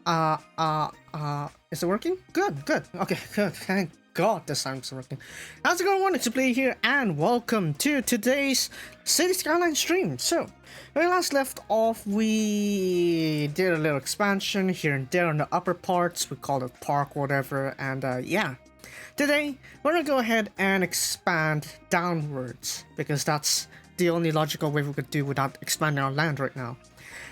Is it working? Good, good. Okay, good. Thank God this time it's working. How's it going? Wanted to play here, and welcome to today's City Skyline stream. So, when we last left off, we did a little expansion here and there on the upper parts. We called it park, whatever, and yeah. Today, we're gonna go ahead and expand downwards, because that's the only logical way we could do without expanding our land right now.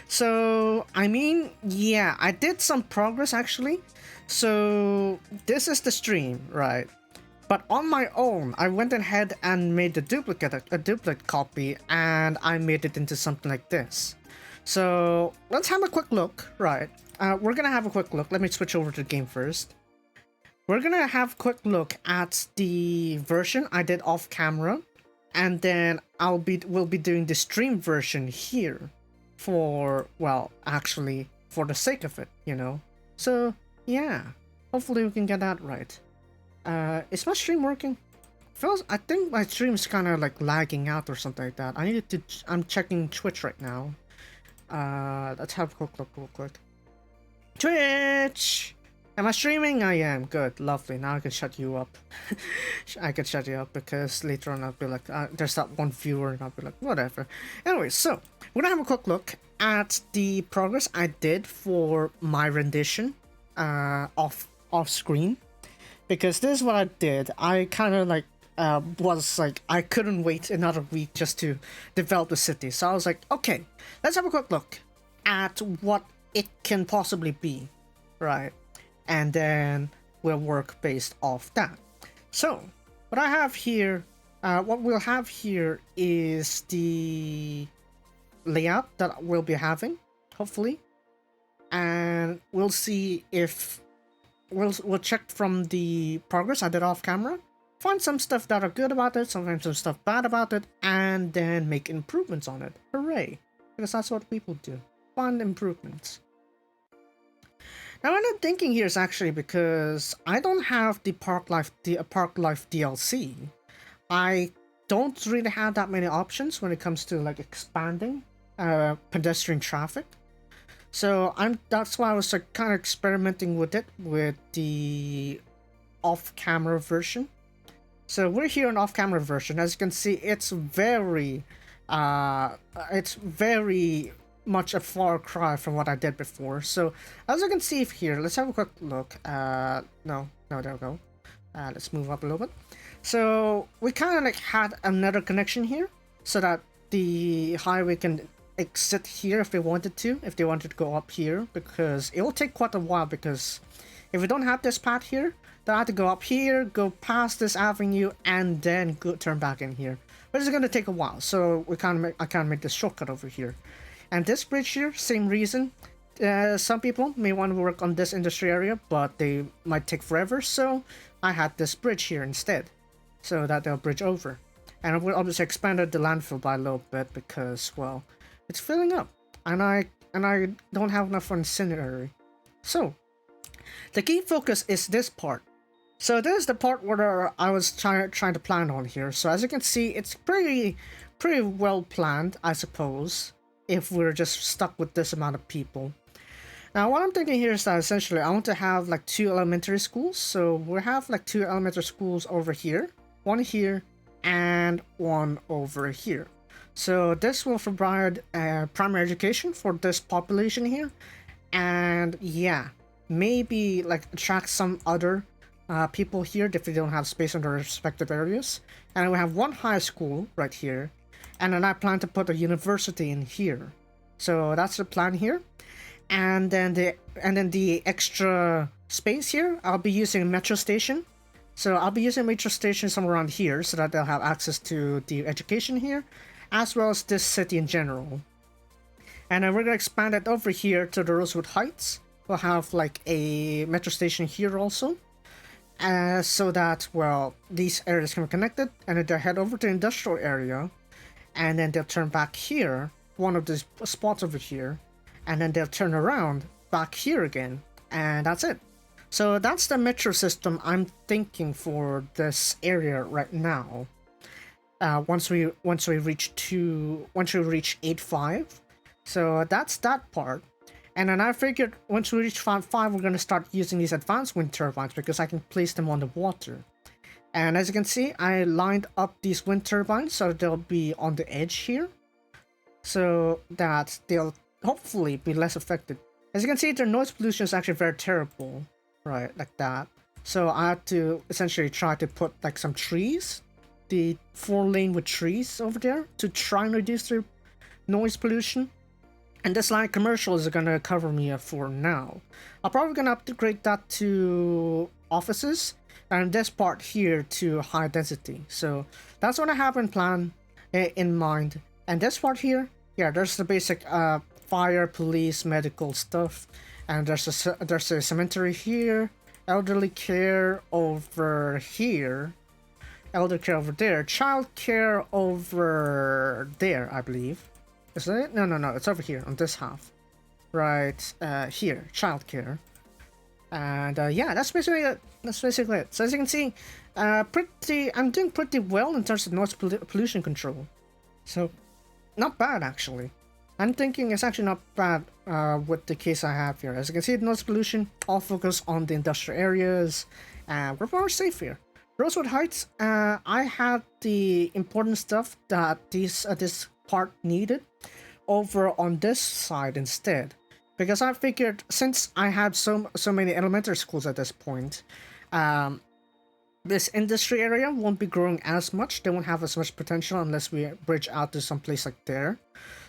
So, I mean, yeah, I did some progress actually. So, this is the stream, right? But on my own, I went ahead and made a duplicate copy, and I made it into something like this. So, let's have a quick look, right? We're gonna have a quick look. Let me switch over to the game first. We're gonna have a quick look at the version I did off camera, and then we'll be doing the stream version here. For, well, actually, for the sake of it, you know. So, yeah. Hopefully we can get that right. Is my stream working? I think my stream is kind of like lagging out or something like that. I'm checking Twitch right now. Let's have a quick look real quick. Twitch! Am I streaming? I am. Good. Lovely. Now I can shut you up. I can shut you up because later on I'll be like, there's that one viewer and I'll be like, whatever. Anyway, so we're gonna have a quick look at the progress I did for my rendition off screen, because this is what I did. I kind of like was like, I couldn't wait another week just to develop the city. So I was like, okay, let's have a quick look at what it can possibly be, right? And then we'll work based off that. So, what I have here, what we'll have here is the layout that we'll be having, hopefully. And we'll see if we'll check from the progress I did off camera, find some stuff that are good about it, sometimes some stuff bad about it, and then make improvements on it. Hooray! Because that's what people do. Find improvements. Now, what I'm thinking here is actually because I don't have the Park Life DLC. I don't really have that many options when it comes to like expanding pedestrian traffic. So that's why I was like kind of experimenting with it with the off-camera version. So we're here on off-camera version. As you can see, it's very much a far cry from what I did before. So as you can see here, let's have a quick look. No, there we go. Let's move up a little bit. So we kind of like had another connection here, so that the highway can exit here if they wanted to go up here, because it will take quite a while, because if we don't have this path here, they'll have to go up here, go past this avenue, and then turn back in here, which is going to take a while. So I can't make this shortcut over here. And this bridge here, same reason. Some people may want to work on this industry area, but they might take forever, so I had this bridge here instead, so that they'll bridge over. And I will obviously expanded the landfill by a little bit because, well, it's filling up, and I don't have enough incendiary. So the key focus is this part. So this is the part where I was trying to plan on here. So as you can see, it's pretty well planned, I suppose, if we're just stuck with this amount of people. Now what I'm thinking here is that essentially I want to have like 2 elementary schools. So we'll have like 2 elementary schools over here, one here, and one over here. So this will provide primary education for this population here, and yeah, maybe like attract some other people here if they don't have space in their respective areas. And we have one high school right here, and then I plan to put a university in here. So that's the plan here. And then the extra space here, I'll be using a metro station. So I'll be using a metro station somewhere around here, so that they'll have access to the education here, as well as this city in general. And then we're gonna expand it over here to the Rosewood Heights. We'll have like a metro station here also, so that, well, these areas can be connected, and then they'll head over to the industrial area, and then they'll turn back here, one of these spots over here, and then they'll turn around back here again, and that's it. So that's the metro system I'm thinking for this area right now. Once we reach 8.5, so that's that part. And then I figured once we reach Farm 5, we're going to start using these advanced wind turbines because I can place them on the water. And as you can see, I lined up these wind turbines so they'll be on the edge here, so that they'll hopefully be less affected. As you can see, their noise pollution is actually very terrible, right, like that. So I had to essentially try to put like some trees, the 4-lane with trees over there, to try and reduce their noise pollution. And this line commercials are gonna cover me for now. I'm probably gonna upgrade that to offices, and this part here to high density. So that's what I have in plan, in mind. And this part here, yeah, there's the basic fire, police, medical stuff, and there's a cemetery here, elderly care over here, elder care over there, child care over there, I believe. Is it? No, it's over here on this half. Right here, childcare. And yeah, that's basically it. So as you can see, I'm doing pretty well in terms of noise pollution control. So, not bad actually. I'm thinking it's actually not bad with the case I have here. As you can see, the noise pollution, all focus on the industrial areas, and we're more safe here. Rosewood Heights, I had the important stuff that this part needed over on this side instead, because I figured since I had so many elementary schools at this point, this industry area won't be growing as much. They won't have as much potential unless we bridge out to some place like there.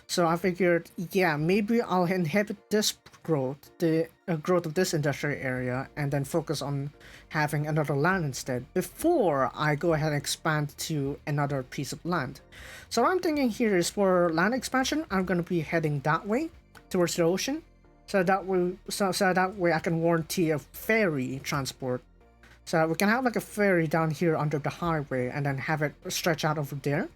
So I figured, yeah, maybe I'll inhibit this growth, the growth of this industrial area, and then focus on having another land instead before I go ahead and expand to another piece of land. So what I'm thinking here is for land expansion, I'm going to be heading that way towards the ocean, so that way I can warranty a ferry transport. So we can have like a ferry down here under the highway and then have it stretch out over there.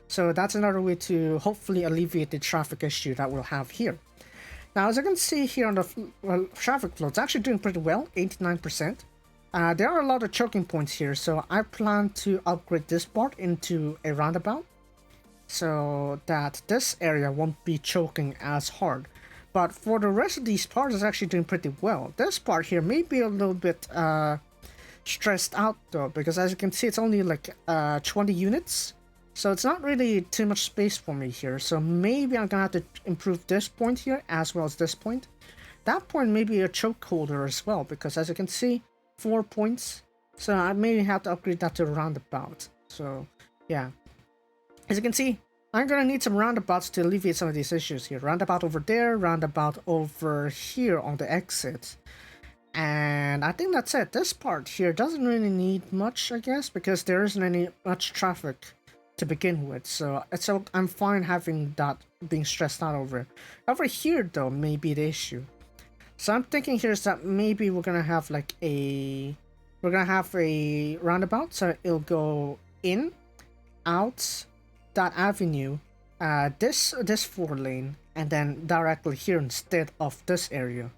So that's another way to hopefully alleviate the traffic issue that we'll have here. Now, as you can see here on the traffic flow, it's actually doing pretty well, 89%. There are a lot of choking points here, so I plan to upgrade this part into a roundabout so that this area won't be choking as hard. But for the rest of these parts, it's actually doing pretty well. This part here may be a little bit stressed out though, because as you can see, it's only like 20 units. So it's not really too much space for me here. So maybe I'm gonna have to improve this point here as well as this point. That point may be a choke holder as well, because as you can see, 4 points. So I may have to upgrade that to a roundabout. So yeah, as you can see, I'm gonna need some roundabouts to alleviate some of these issues here. Roundabout over there, roundabout over here on the exit. And I think that's it. This part here doesn't really need much, I guess, because there isn't any much traffic to begin with, so I'm fine having that being stressed out over it. Over here though may be the issue. So I'm thinking here is that maybe we're gonna have like a roundabout, so it'll go in, out that avenue, this 4-lane, and then directly here instead of this area.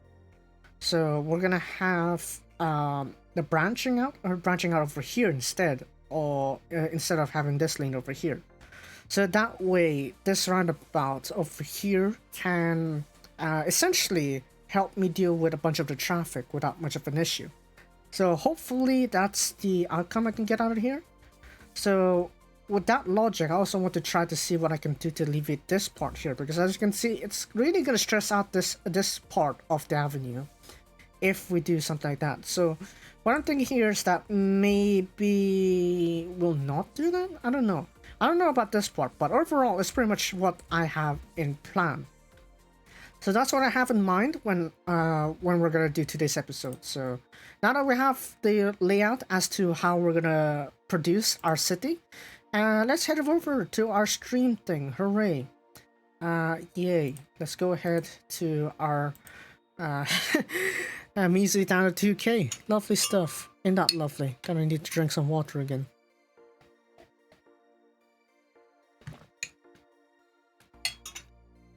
So we're gonna have the branching out over here instead, or instead of having this lane over here. So that way this roundabout over here can essentially help me deal with a bunch of the traffic without much of an issue. So hopefully that's the outcome I can get out of here. So with that logic, I also want to try to see what I can do to alleviate this part here, because as you can see, it's really going to stress out this part of the avenue if we do something like that. So what I'm thinking here is that maybe we'll not do that? I don't know. I don't know about this part, but overall, it's pretty much what I have in plan. So that's what I have in mind when we're gonna do today's episode. So now that we have the layout as to how we're gonna produce our city, let's head over to our stream thing. Hooray! Yay! Let's go ahead to our measly down to 2K. Lovely stuff. Ain't that lovely? Gonna need to drink some water again.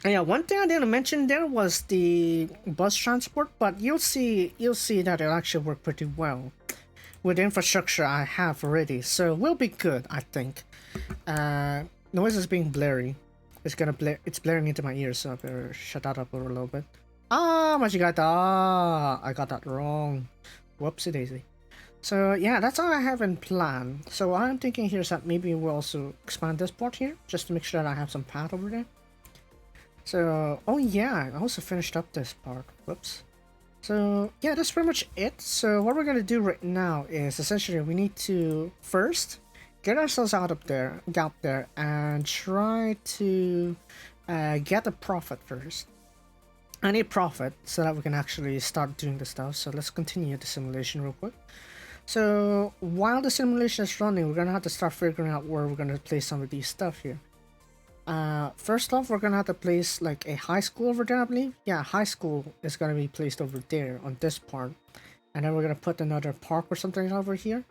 Yeah, one thing I didn't mention there was the bus transport, but you'll see that it'll actually work pretty well with the infrastructure I have already. So we'll be good, I think. Noise is being blurry. It's blaring into my ears, so I better shut that up a little bit. Ah, machigata. Ah, I got that wrong. Whoopsie daisy. So yeah, that's all I have in plan. So what I'm thinking here is that maybe we'll also expand this part here, just to make sure that I have some path over there. So, oh yeah, I also finished up this part. Whoops. So yeah, that's pretty much it. So what we're gonna do right now is essentially we need to first get ourselves out there, and try to get a profit first. I need profit so that we can actually start doing the stuff. So let's continue the simulation real quick. So while the simulation is running, we're gonna have to start figuring out where we're gonna place some of these stuff here. First off, we're gonna have to place like a high school over there, I believe. Yeah, high school is gonna be placed over there on this part, and then we're gonna put another park or something over here,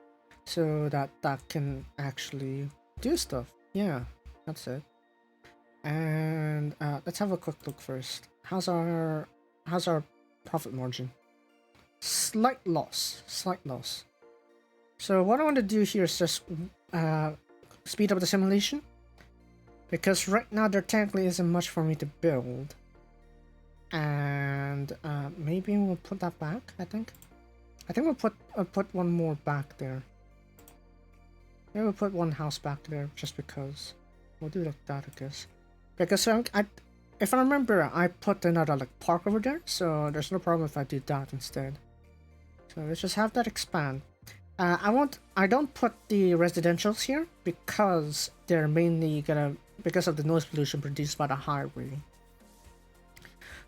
so that that can actually do stuff. Yeah, that's it. And let's have a quick look first. How's our profit margin? Slight loss. Slight loss. So what I want to do here is just speed up the simulation, because right now there technically isn't much for me to build, and maybe we'll put that back. I think we'll put one more back there. Maybe we'll put one house back there just because. We'll do like that, I guess. Because if I remember, I put another like park over there, so there's no problem if I do that instead. So let's just have that expand. I don't put the residentials here because they're mainly because of the noise pollution produced by the highway.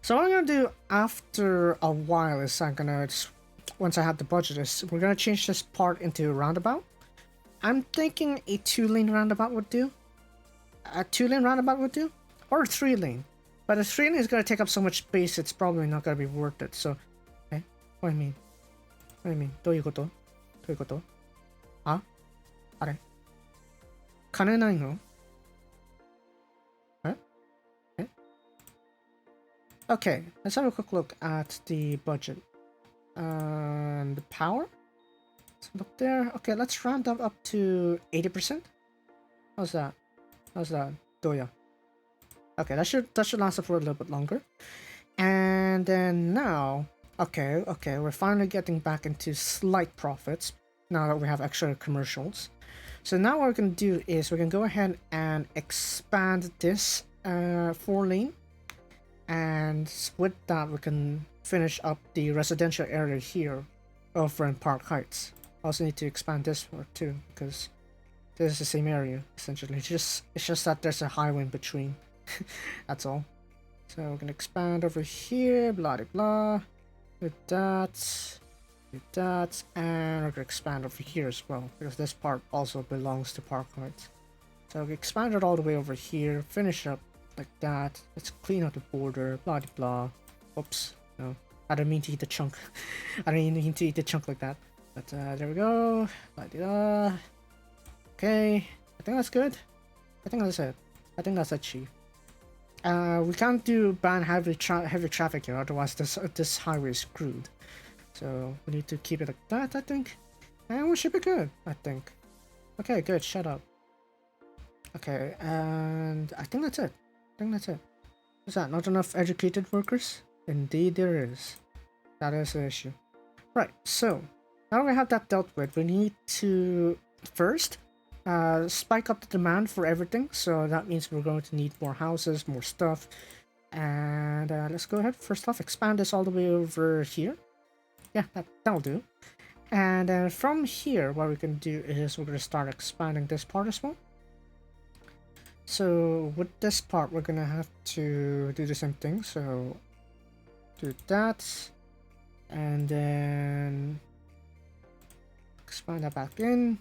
So what I'm gonna do after a while is once I have the budget, is we're gonna change this part into a roundabout. I'm thinking a 2-lane roundabout would do. A 2-lane roundabout would do, or a 3-lane. But a 3-lane is gonna take up so much space, it's probably not gonna be worth it. So, what do you mean? What do you mean? どういうこと? どういうこと? あ? あれ? 金ないの? Huh? Okay, let's have a quick look at the budget. And the power? Let's look there. Okay, let's round up to 80%. How's that? How's that? どうや? Okay, that should last for a little bit longer. And then now, okay, we're finally getting back into slight profits now that we have extra commercials. So now what we're gonna do is we can go ahead and expand this 4-lane, and with that we can finish up the residential area here over in Park Heights. Also need to expand this part too, because this is the same area essentially. It's just that there's a highway in between. That's all. So we're gonna expand over here, blah blah blah. Do that, and we're gonna expand over here as well, because this part also belongs to Park Heights. So we expand it all the way over here, finish up like that. Let's clean out the border, blah blah blah. Oops, no, I didn't mean to eat the chunk. I didn't mean to eat the chunk like that. But there we go. Blah blah. Okay, I think that's good. I think that's it. I think that's achieved. We can't do ban heavy traffic here, otherwise this highway is screwed. So we need to keep it like that, I think. And we should be good, I think. Okay, good, shut up. Okay, and I think that's it. Is that not enough educated workers? Indeed there is. That is the issue. Right, so now we have that dealt with, we need to first spike up the demand for everything, so that means we're going to need more houses, more stuff, and let's go ahead. First off, expand this all the way over here. Yeah, that'll do. And from here, what we can do is we're going to start expanding this part as well. So with this part, we're going to have to do the same thing. So do that, and then expand that back in.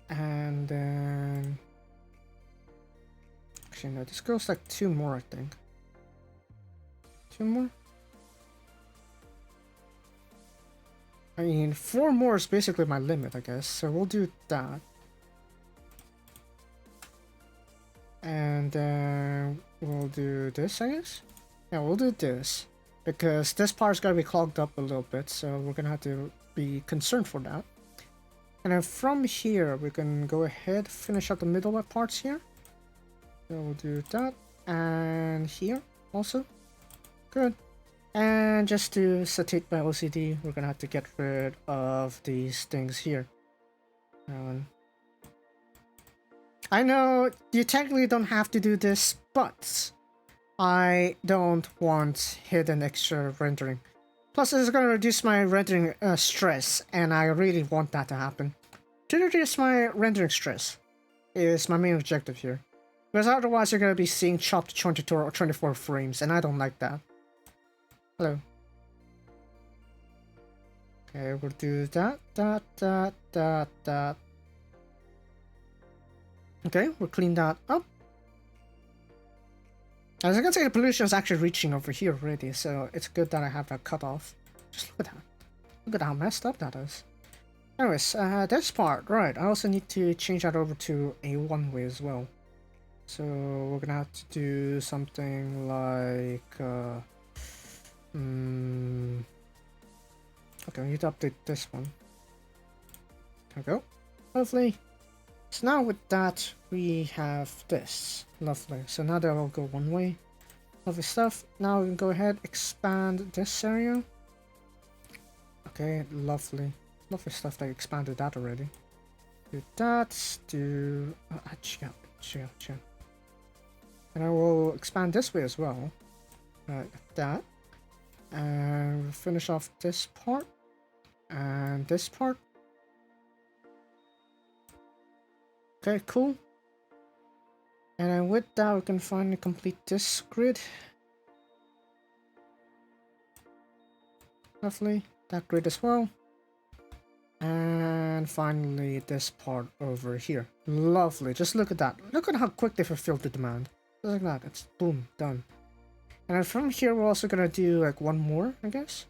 And then actually no, this goes like 2 more, I think. 2 more? I mean, 4 more is basically my limit, I guess, so we'll do that. And then we'll do this, I guess? Yeah, we'll do this, because this part's gotta be clogged up a little bit, so we're gonna have to be concerned for that. And then from here, we can go ahead, finish up the middle parts here. So we'll do that, and here also. Good. And just to satiate my OCD, we're gonna have to get rid of these things here. I know you technically don't have to do this, but I don't want hidden extra rendering. Plus, this is going to reduce my rendering stress, and I really want that to happen. To reduce my rendering stress is my main objective here. Because otherwise you're going to be seeing chopped 22 or 24 frames, and I don't like that. Hello. Okay, we'll do that. Okay, we'll clean that up. As I can see, the pollution is actually reaching over here already, so it's good that I have that cut off. Just look at that. Look at how messed up that is. Anyways, this part, right, I also need to change that over to a one-way as well. So we're gonna have to do something like... okay, we need to update this one. There we go. Lovely. So now with that, we have this. Lovely. So now that will go one way. Lovely stuff. Now we can go ahead, expand this area. Okay, lovely. Lovely stuff. They expanded that already. Do that. Do... chill. And I will expand this way as well. Like that. And we'll finish off this part. And this part. Okay, cool. And then with that, we can finally complete this grid. Lovely. That grid as well. And finally, this part over here. Lovely. Just look at that. Look at how quick they fulfilled the demand. Just like that. It's boom, done. And then from here, we're also going to do like one more, I guess.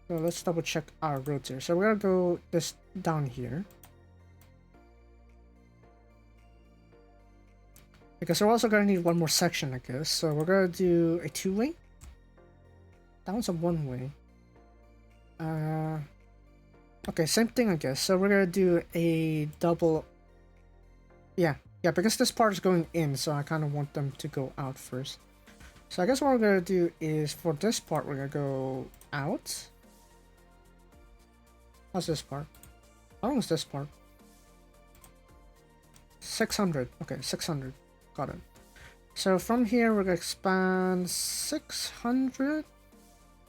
So let's double check our roads here. So we're going to go this down here. Because we're also going to need one more section, I guess. So we're going to do a two-way. That one's a one-way. Okay, same thing, I guess. So we're going to do a double... Yeah, because this part is going in, so I kind of want them to go out first. So I guess what we're going to do is, for this part, we're going to go out. How's this part? How long is this part? 600. Okay, 600. Got it. So from here, we're going to expand 600.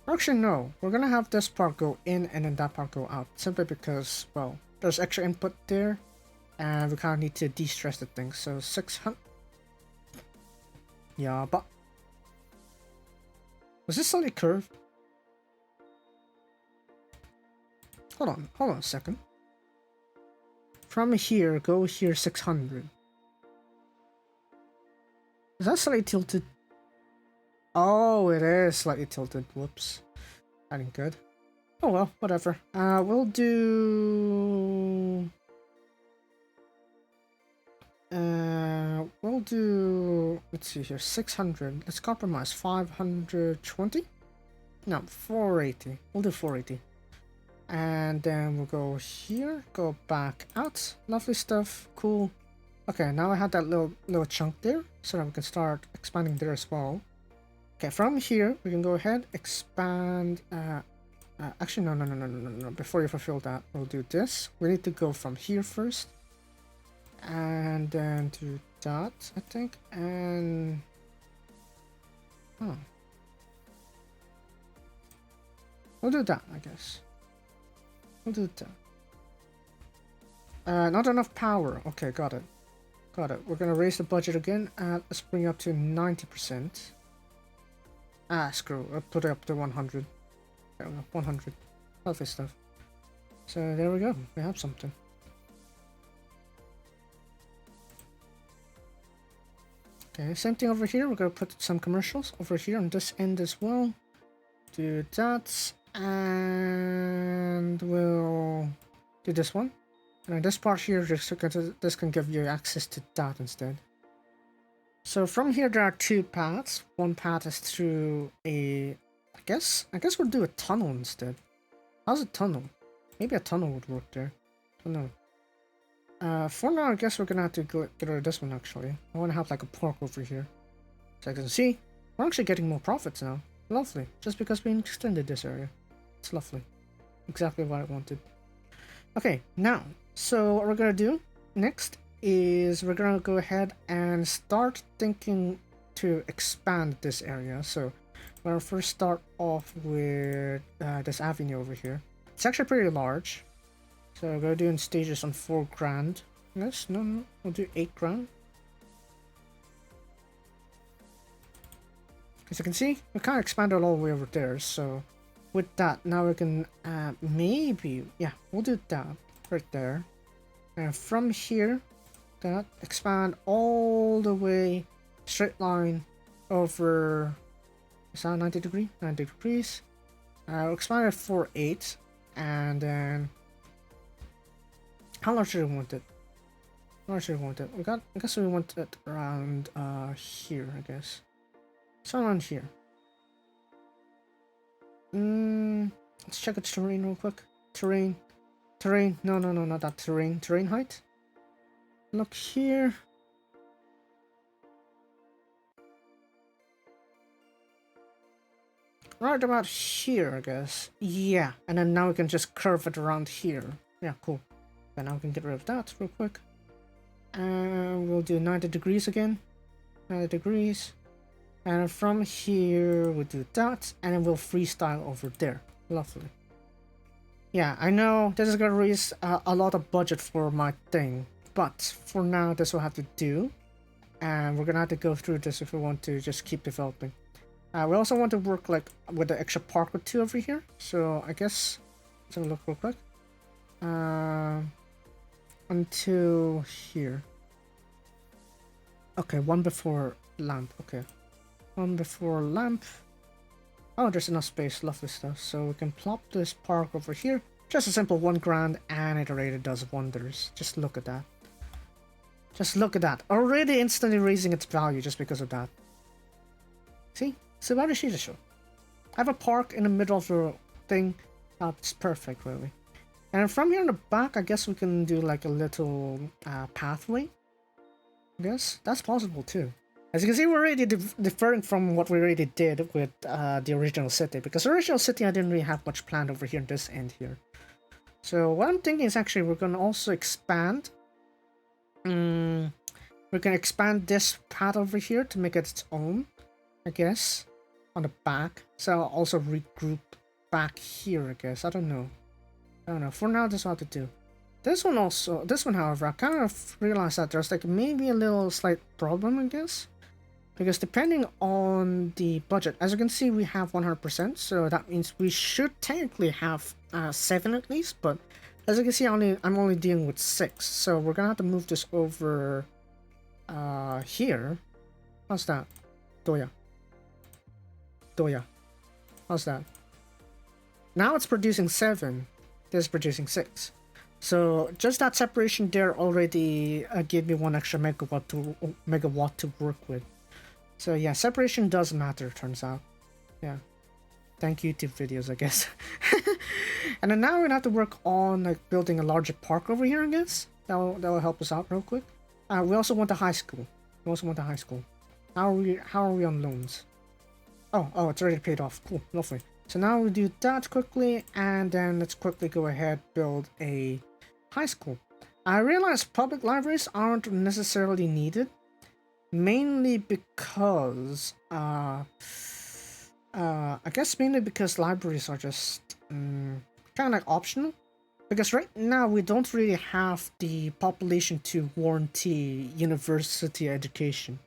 Actually, no. We're going to have this part go in and then that part go out. Simply because, well, there's extra input there. And we kind of need to de-stress the thing. So 600. Yeah, but... Was this slightly curved? Hold on a second. From here, go here 600. Is that slightly tilted? Oh, it is slightly tilted. Whoops. That ain't good. Oh well, whatever. We'll do... let's see here, 600. Let's compromise. 520? No, 480. We'll do 480. And then we'll go here, go back out. Lovely stuff. Cool. Okay, now I have that little chunk there, so that we can start expanding there as well. Okay, from here, we can go ahead, expand... actually, no. Before you fulfill that, we'll do this. We need to go from here first. And then do that, I think. And... oh. We'll do that, I guess. We'll do that. Not enough power. Okay, got it. Got it. We're gonna raise the budget again, and let's bring it up to 90%. Ah, screw. I'll put it up to 100. There we go, 100. Lovely stuff. So there we go. We have something. Okay, same thing over here. We're gonna put some commercials over here on this end as well. Do that, and we'll do this one. And this part here, this can give you access to that instead. So from here, there are two paths. One path is through a... I guess we'll do a tunnel instead. How's a tunnel? Maybe a tunnel would work there. I don't know. For now, I guess we're gonna have to get rid of this one actually. I want to have like a park over here. So I can see, we're actually getting more profits now. Lovely. Just because we extended this area. It's lovely. Exactly what I wanted. Okay, now, so what we're gonna do next is we're gonna go ahead and start thinking to expand this area. So we're gonna first start off with this avenue over here. It's actually pretty large. So we're gonna do in stages on 4 grand. Yes, no, we'll do 8 grand. As you can see, we kind of expanded all the way over there, so with that, now we can maybe, yeah, we'll do that right there. And from here, that expand all the way, straight line over, is that 90 degree? 90 degrees. We'll expand it 4/8, and then, how large do we want it? How large do we want it? I guess we want it around here, I guess. So around here. Let's check its terrain real quick. Terrain. No, not that terrain. Terrain height. Look here. Right about here, I guess. Yeah, and then now we can just curve it around here. Yeah, cool. Then now we can get rid of that real quick. And we'll do 90 degrees again. 90 degrees. And from here, we'll do that, and then we'll freestyle over there. Lovely. Yeah, I know this is gonna raise a lot of budget for my thing, but for now, this will have to do. And we're gonna have to go through this if we want to just keep developing. We also want to work like with the extra park or 2 over here. So I guess let's have a look real quick. Until here. Okay, 1 before lamp. Okay. 1 before lamp. Oh, there's enough space. Lovely stuff. So we can plop this park over here. Just a simple 1 grand, and it already does wonders. Just look at that. Just look at that. Already instantly raising its value just because of that. See? So what is she to show? I have a park in the middle of the thing. It's perfect, really. And from here in the back, I guess we can do like a little pathway. I guess that's possible too. As you can see, we're already differing from what we already did with the original city, because the original city I didn't really have much planned over here in this end here. So what I'm thinking is actually we're going to also expand. We're going to expand this path over here to make it its own, I guess, on the back. So I'll also regroup back here, I guess. I don't know. For now, this is what to do. This one, however, I kind of realized that there's like maybe a little slight problem, I guess. Because depending on the budget, as you can see, we have 100%, so that means we should technically have 7 at least, but as you can see, I'm only dealing with 6, so we're gonna have to move this over here. How's that? Doya. How's that? Now it's producing 7, this is producing 6. So just that separation there already gave me 1 extra megawatt to work with. So yeah, separation does matter, turns out. Yeah. Thank YouTube videos, I guess. And then now we're gonna have to work on like building a larger park over here, I guess. That'll help us out real quick. We also want a high school. How are we on loans? Oh, it's already paid off. Cool, lovely. So now we do that quickly, and then let's quickly go ahead build a high school. I realize public libraries aren't necessarily needed. Mainly because, I guess mainly because libraries are just kind of like optional. Because right now we don't really have the population to warranty university education.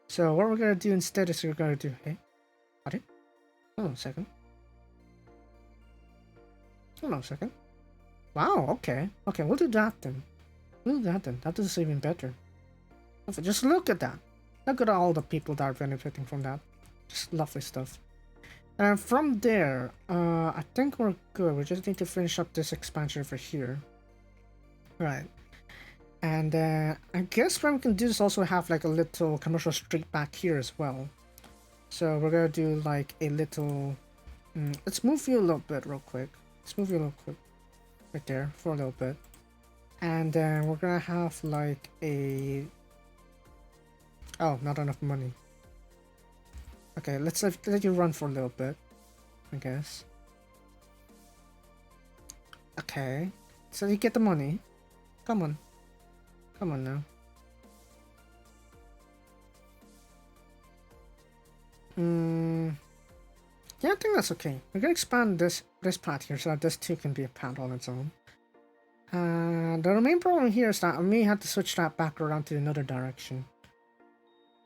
So what we're gonna do instead is we're gonna do, hey, what? Hold on a second. Wow, okay, we'll do that then. That is even better. Just look at that. Look at all the people that are benefiting from that. Just lovely stuff. And from there, I think we're good. We just need to finish up this expansion over here. Right. And I guess what we can do is also have like a little commercial street back here as well. So we're gonna do like a little... let's move you a little bit real quick. Right there for a little bit. And then we're gonna have like a... Oh, not enough money. Okay, let's let you run for a little bit, I guess. Okay, so you get the money. Come on. Come on now. Yeah, I think that's okay. We're gonna expand this part here so that this too can be a pad on its own. The main problem here is that I may have to switch that back around to another direction.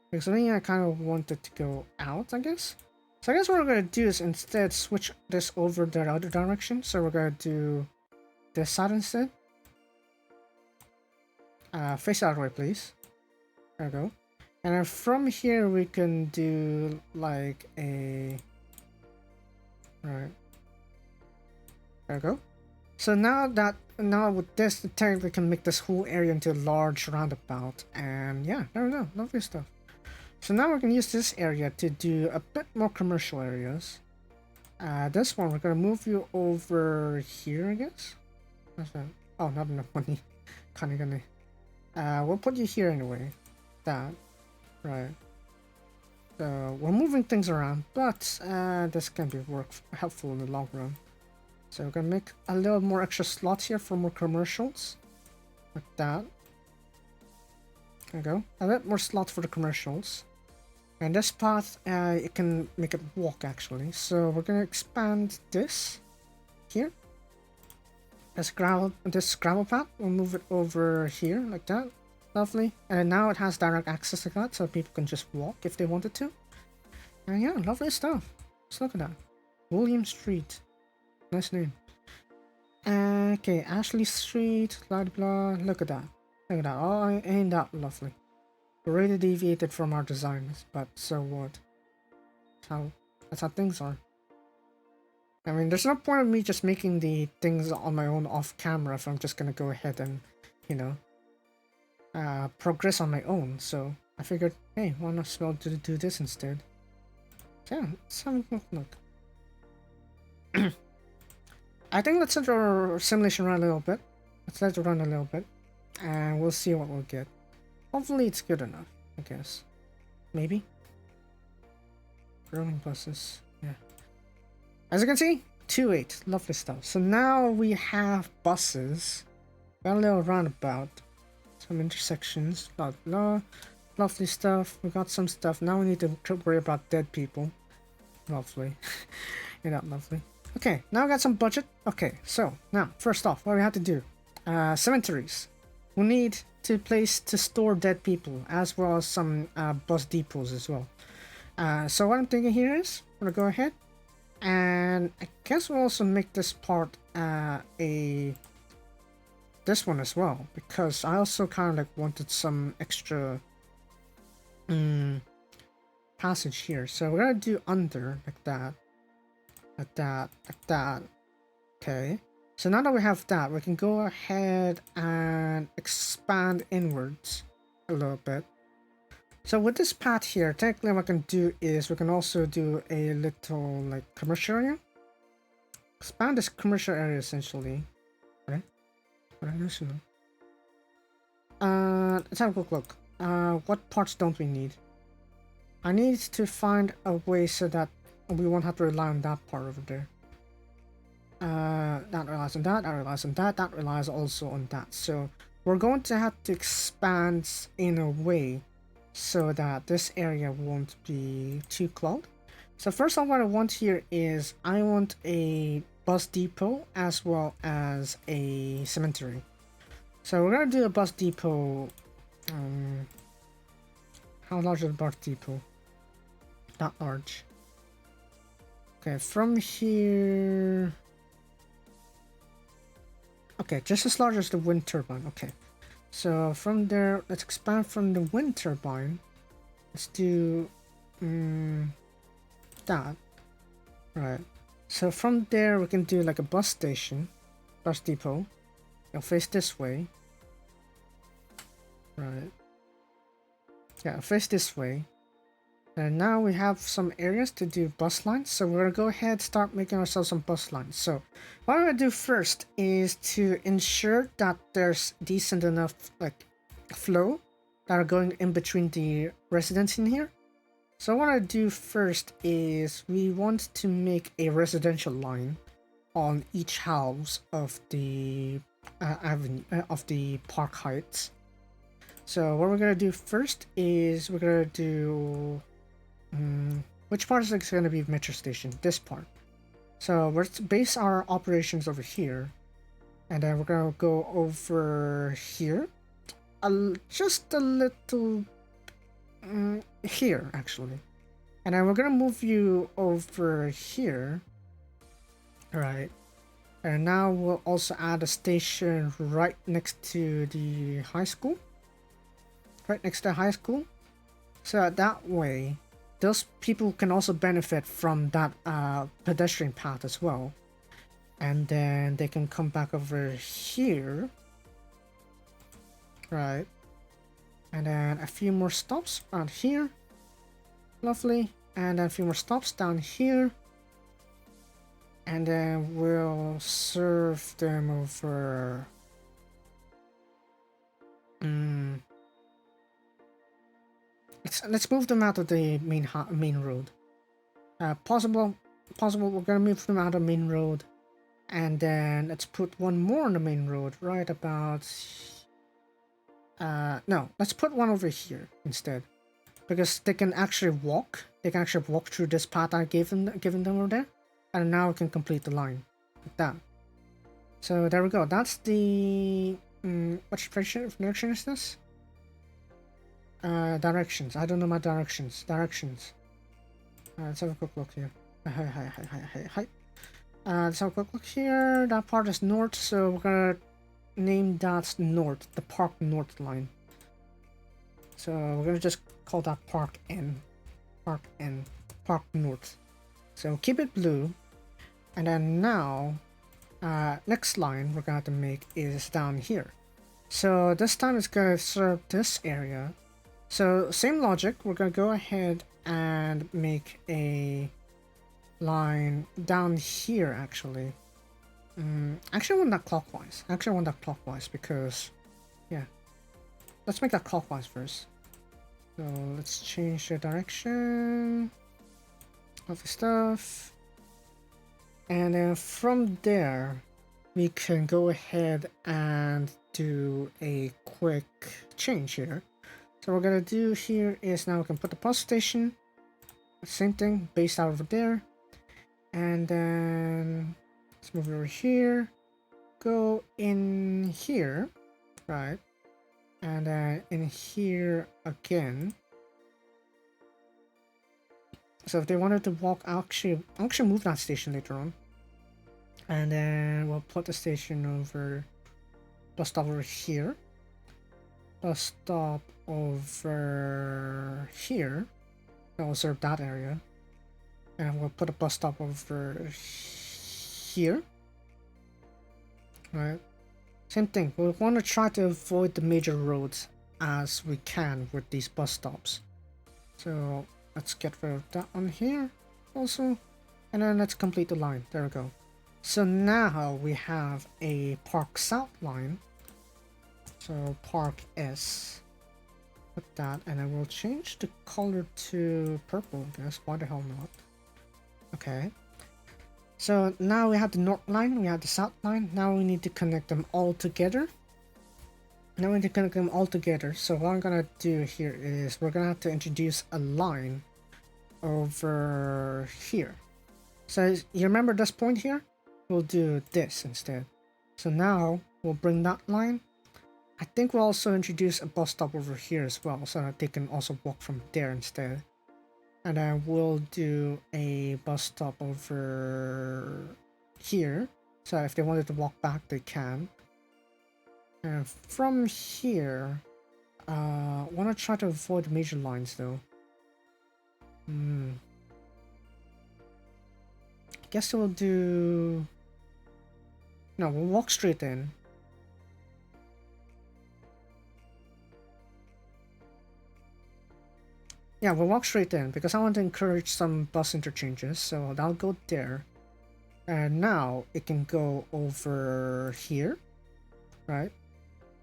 Because I think I kind of want it to go out, I guess. So I guess what we're gonna do is instead switch this over the other direction. So we're gonna do this side instead. Face out of the way, please. There we go. And then from here we can do like a... Right. There we go. So now with this, the technically can make this whole area into a large roundabout. And yeah, there we go. Lovely stuff. So now we can use this area to do a bit more commercial areas. This one, we're going to move you over here, I guess. What's that? Oh, not enough money. Kinda gonna... we'll put you here anyway. That. Right. So we're moving things around, but this can be helpful in the long run. So we're gonna make a little more extra slots here for more commercials. Like that. There we go. A bit more slots for the commercials. And this path, it can make it walk actually. So we're gonna expand this here. This gravel path, we'll move it over here like that. Lovely. And now it has direct access to that, so people can just walk if they wanted to. And yeah, lovely stuff. Just look at that. William Street. Nice name. Okay, Ashley Street, blah blah. Look at that. Look at that. Oh, ain't that lovely. Really deviated from our designs, but so what? That's how things are. I mean, there's no point of me just making the things on my own off camera if I'm just gonna go ahead and, you know, progress on my own. So I figured, hey, why not as well do this instead? Yeah, let's have a look. I think let's let our simulation run a little bit. Let's let it run a little bit, and we'll see what we'll get. Hopefully it's good enough, I guess. Maybe? Rolling buses, yeah. As you can see, 2-8, lovely stuff. So now we have buses. Got a little roundabout. Some intersections, blah blah. Lovely stuff. We got some stuff. Now we need to worry about dead people. Lovely. You're not lovely. Okay, now we got some budget. Okay, so now, first off, what we have to do. Cemeteries. We need to store dead people, as well as some bus depots as well. So what I'm thinking here is, I'm gonna go ahead, and I guess we'll also make this part this one as well, because I also kind of like wanted some extra passage here. So we're gonna do under like that, like that, like that. Okay. So now that we have that, we can go ahead and expand inwards a little bit. So with this path here, technically what I can do is we can also do a little like commercial area. Expand this commercial area essentially. Okay. Let's have a quick look. What parts don't we need? I need to find a way so that we won't have to rely on that part over there. That relies on that, that relies on that, that relies also on that. So we're going to have to expand in a way so that this area won't be too clogged. So first off, what I want here is I want a bus depot as well as a cemetery. So we're gonna do a bus depot. How large is the bus depot? Not large. Okay, from here. Okay, just as large as the wind turbine. Okay, so from there, let's expand from the wind turbine. Let's do that. Right. So from there, we can do like a bus station, bus depot. It'll face this way. Right. Yeah, face this way. And now we have some areas to do bus lines. So we're gonna go ahead and start making ourselves some bus lines. So what I'm gonna do first is to ensure that there's decent enough like flow that are going in between the residents in here. So what I do first is we want to make a residential line on each house of the avenue of the park heights. So what we're gonna do first is we're gonna do which part is going to be metro station? This part. So we're to base our operations over here, and then we're gonna go over here, just a little here actually, and then we're gonna move you over here, right? And now we'll also add a station right next to the high school, so that way those people can also benefit from that pedestrian path as well. And then they can come back over here. Right. And then a few more stops around here. Lovely. And then a few more stops down here. And then we'll serve them over... Let's move them out of the main road. Possible. We're gonna move them out of the main road, and then let's put one more on the main road, right about. No, let's put one over here instead, because they can actually walk. They can actually walk through this path I given them over there, and now we can complete the line like that. So there we go. That's the which direction is this? Directions. I don't know my directions. Let's have a quick look here. Hi. Let's have a quick look here. That part is north, so we're gonna name that north, the Park North line. So we're gonna just call that Park North. So keep it blue, and then now, next line we're gonna have to make is down here. So this time it's gonna serve this area. So same logic, we're gonna go ahead and make a line down here actually. Actually I want that clockwise. Because, yeah. Let's make that clockwise first. So let's change the direction of the stuff. And then from there, we can go ahead and do a quick change here. So what we're gonna do here is now we can put the bus station, same thing, based out over there, and then let's move over here, go in here, right, and then in here again. So if they wanted to walk, I'll actually move that station later on, and then we'll put the station over, bus stop over here, bus stop over here, that will serve that area, and we'll put a bus stop over here, right? Same thing, we want to try to avoid the major roads as we can with these bus stops. So let's get rid of that one here also, and then let's complete the line. There we go. So now we have a Park South line, so Park S. Put that, and then we'll change the color to purple, I guess. Why the hell not? Okay. So now we have the north line, we have the south line. Now we need to connect them all together. So what I'm gonna do here is we're gonna have to introduce a line over here. So you remember this point here? We'll do this instead. So now we'll bring that line. I think we'll also introduce a bus stop over here as well, so that they can also walk from there instead. And then we'll do a bus stop over here, so if they wanted to walk back, they can. And from here, want to try to avoid major lines though. Guess we'll do... No, we'll walk straight in. Yeah, we'll walk straight in because I want to encourage some bus interchanges, so that'll go there. And now it can go over here, right?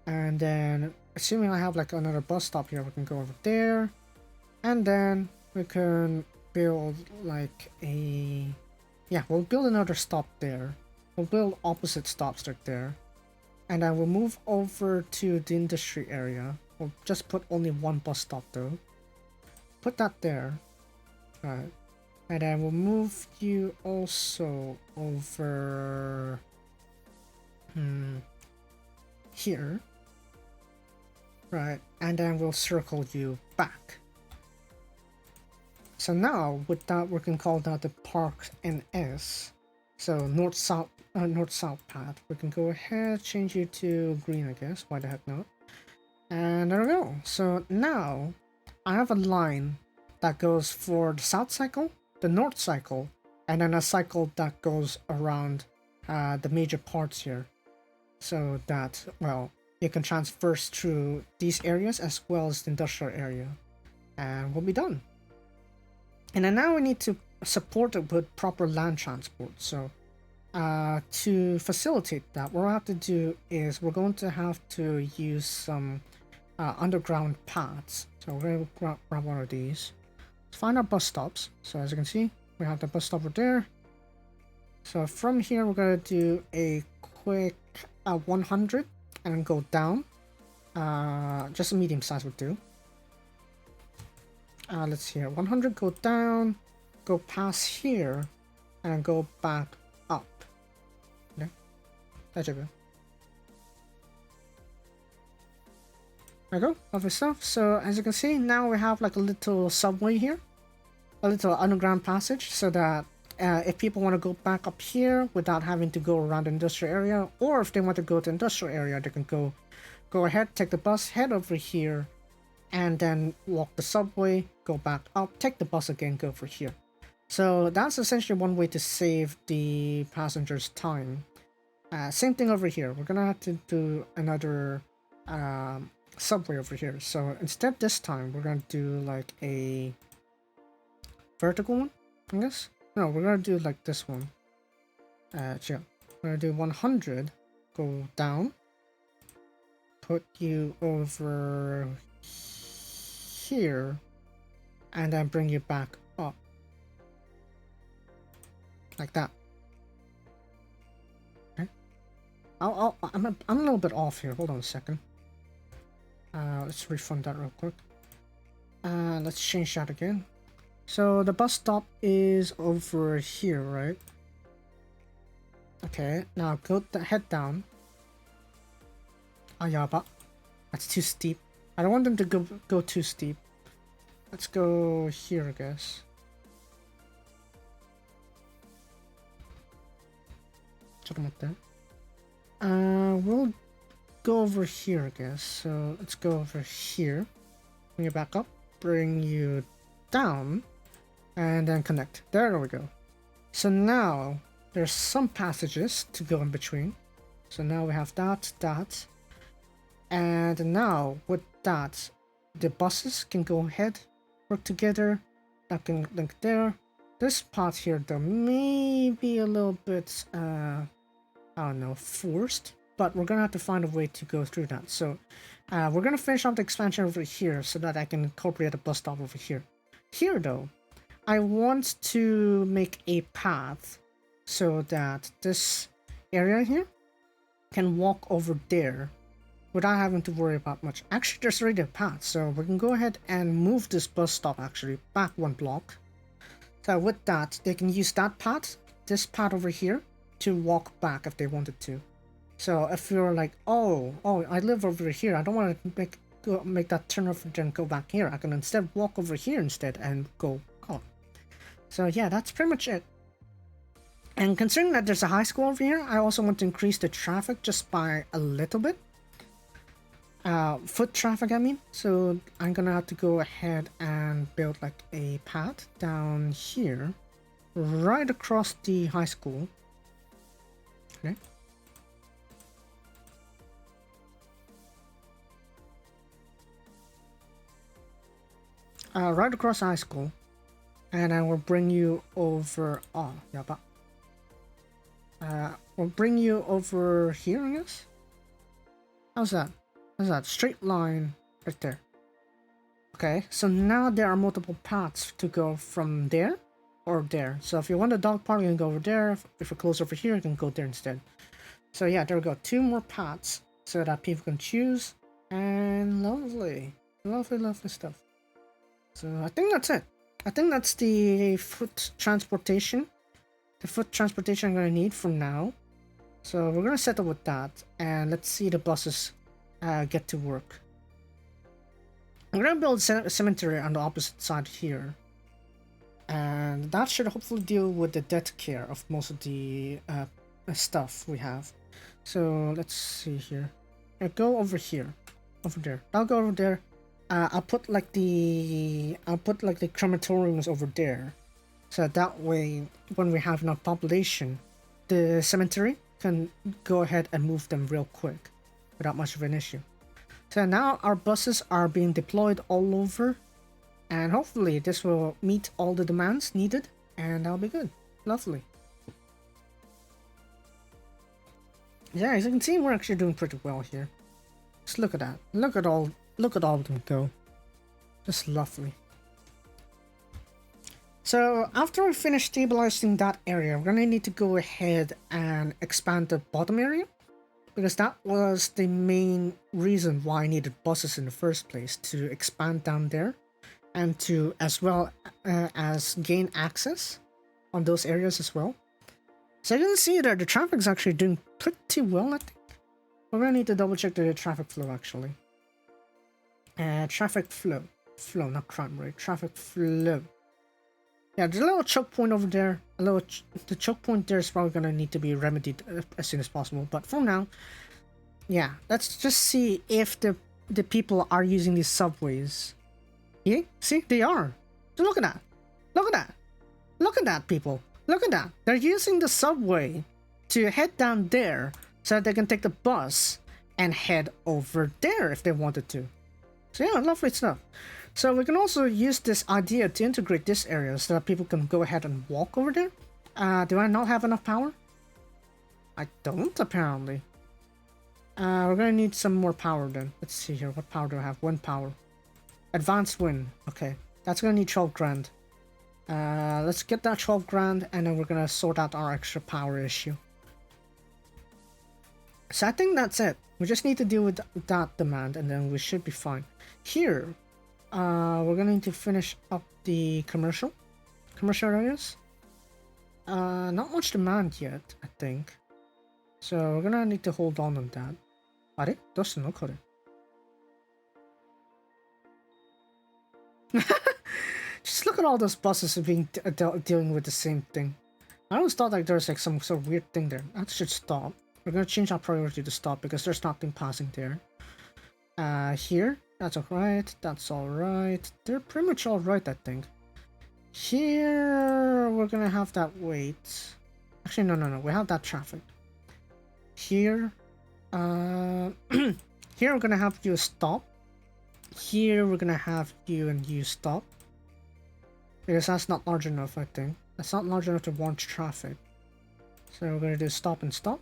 And then, assuming I have like another bus stop here, we can go over there. And then we can build like a... Yeah, we'll build another stop there. We'll build opposite stops right there. And then we'll move over to the industry area. We'll just put only one bus stop though. Put that there. Right. And then we'll move you also over... here. Right. And then we'll circle you back. So now, with that, we can call that the Park NS. So north-south path. We can go ahead, change you to green, I guess. Why the heck not? And there we go. So now, I have a line that goes for the south cycle, the north cycle, and then a cycle that goes around the major parts here. So that, well, you can traverse through these areas as well as the industrial area. And we'll be done. And then now we need to support it with proper land transport. So to facilitate that, what we'll have to do is we're going to have to use some underground paths. So we're going to grab one of these. Let's find our bus stops. So as you can see, we have the bus stop right there. So from here, we're going to do a quick 100 and then go down. Just a medium size would do. Let's see here. 100, go down, go past here, and then go back up. Okay, there you go. There you go, lovely stuff. So as you can see, now we have like a little subway here, a little underground passage, so that if people want to go back up here without having to go around the industrial area, or if they want to go to the industrial area, they can go ahead, take the bus, head over here, and then walk the subway, go back up, take the bus again, go for here. So that's essentially one way to save the passengers time. Same thing over here. We're gonna have to do another subway over here. So instead this time, we're gonna do like a vertical one, I guess? No, we're gonna do like this one. Chill. We're gonna do 100, go down, put you over here, and then bring you back up like that. Okay. I'm a little bit off here. Hold on a second. Let's refund that real quick. Let's change that again. So the bus stop is over here, right? Okay. Now head down. Ayaba. That's too steep. I don't want them to go too steep. Let's go here, I guess. We'll go over here, I guess. So let's go over here. Bring you back up. Bring you down. And then connect. There we go. So now there's some passages to go in between. So now we have that. And now with that, the buses can go ahead, work together. That can link there. This part here though may be a little bit I don't know, forced, but we're gonna have to find a way to go through that. So we're gonna finish off the expansion over here so that I can incorporate a bus stop over here. Here though, I want to make a path so that this area here can walk over there without having to worry about much. Actually, there's already a path, so we can go ahead and move this bus stop actually back one block. So with that, they can use that path, this path over here, to walk back if they wanted to. So if you're like, oh, I live over here, I don't want to make that turn over there and go back here. I can instead walk over here instead and go on. So yeah, that's pretty much it. And considering that there's a high school over here, I also want to increase the traffic just by a little bit. Foot traffic, I mean. So I'm gonna have to go ahead and build like a path down here, right across the high school. Okay. Right across high school, and I will bring you over. Oh, yeah, but we'll bring you over here, I guess. How's that? How's that? Straight line right there. Okay, so now there are multiple paths to go from there or there. So if you want a dog park, you can go over there. If you're close over here, you can go there instead. So yeah, there we go. 2 more paths so that people can choose. And lovely. Lovely, lovely stuff. So I think that's it. I think that's the foot transportation. The foot transportation I'm going to need for now. So we're going to settle with that. And let's see the buses get to work. I'm going to build a cemetery on the opposite side here. And that should hopefully deal with the death care of most of the stuff we have. So let's see here. I'll go over here. Over there. I'll go over there. I'll put like the crematoriums over there. So that way, when we have enough population, the cemetery can go ahead and move them real quick without much of an issue. So now our buses are being deployed all over, and hopefully this will meet all the demands needed, and that'll be good. Lovely. Yeah, as you can see, we're actually doing pretty well here. Just look at that. Look at all of them go. Just lovely. So after we finish stabilizing that area, we're gonna need to go ahead and expand the bottom area, because that was the main reason why I needed buses in the first place, to expand down there and to as well as gain access on those areas as well. So you can see that the traffic's actually doing pretty well, I think. We're gonna need to double check the traffic flow actually. Traffic flow. Flow, not crime rate. Traffic flow. Yeah, there's a little choke point over there. The choke point there is probably gonna need to be remedied as soon as possible. But for now, yeah, let's just see if the people are using these subways. Yeah, see, they are. So look at that. Look at that. Look at that, people. Look at that. They're using the subway to head down there so that they can take the bus and head over there if they wanted to. So yeah, lovely stuff. So we can also use this idea to integrate this area so that people can go ahead and walk over there. Do I not have enough power? I don't, apparently. We're gonna need some more power then. Let's see here. What power do I have? 1 power. Advanced wind. Okay. That's gonna need 12 grand. Let's get that 12 grand and then we're gonna sort out our extra power issue. So I think that's it. We just need to deal with that demand and then we should be fine. Here, we're gonna need to finish up the commercial areas. Not much demand yet, I think. So we're gonna need to hold on that. あれ? どうしたのこれ? Just look at all those buses being dealing with the same thing. I always thought like there's like some sort of weird thing there. That should stop. We're gonna change our priority to stop because there's nothing passing there. Here, that's alright. That's alright. They're pretty much alright, I think. Here, we're gonna have that wait. Actually, no. We have that traffic. Here, here we're gonna have you stop. Here we're gonna have you and you stop. Because that's not large enough, I think. That's not large enough to warrant traffic. So we're gonna do stop and stop.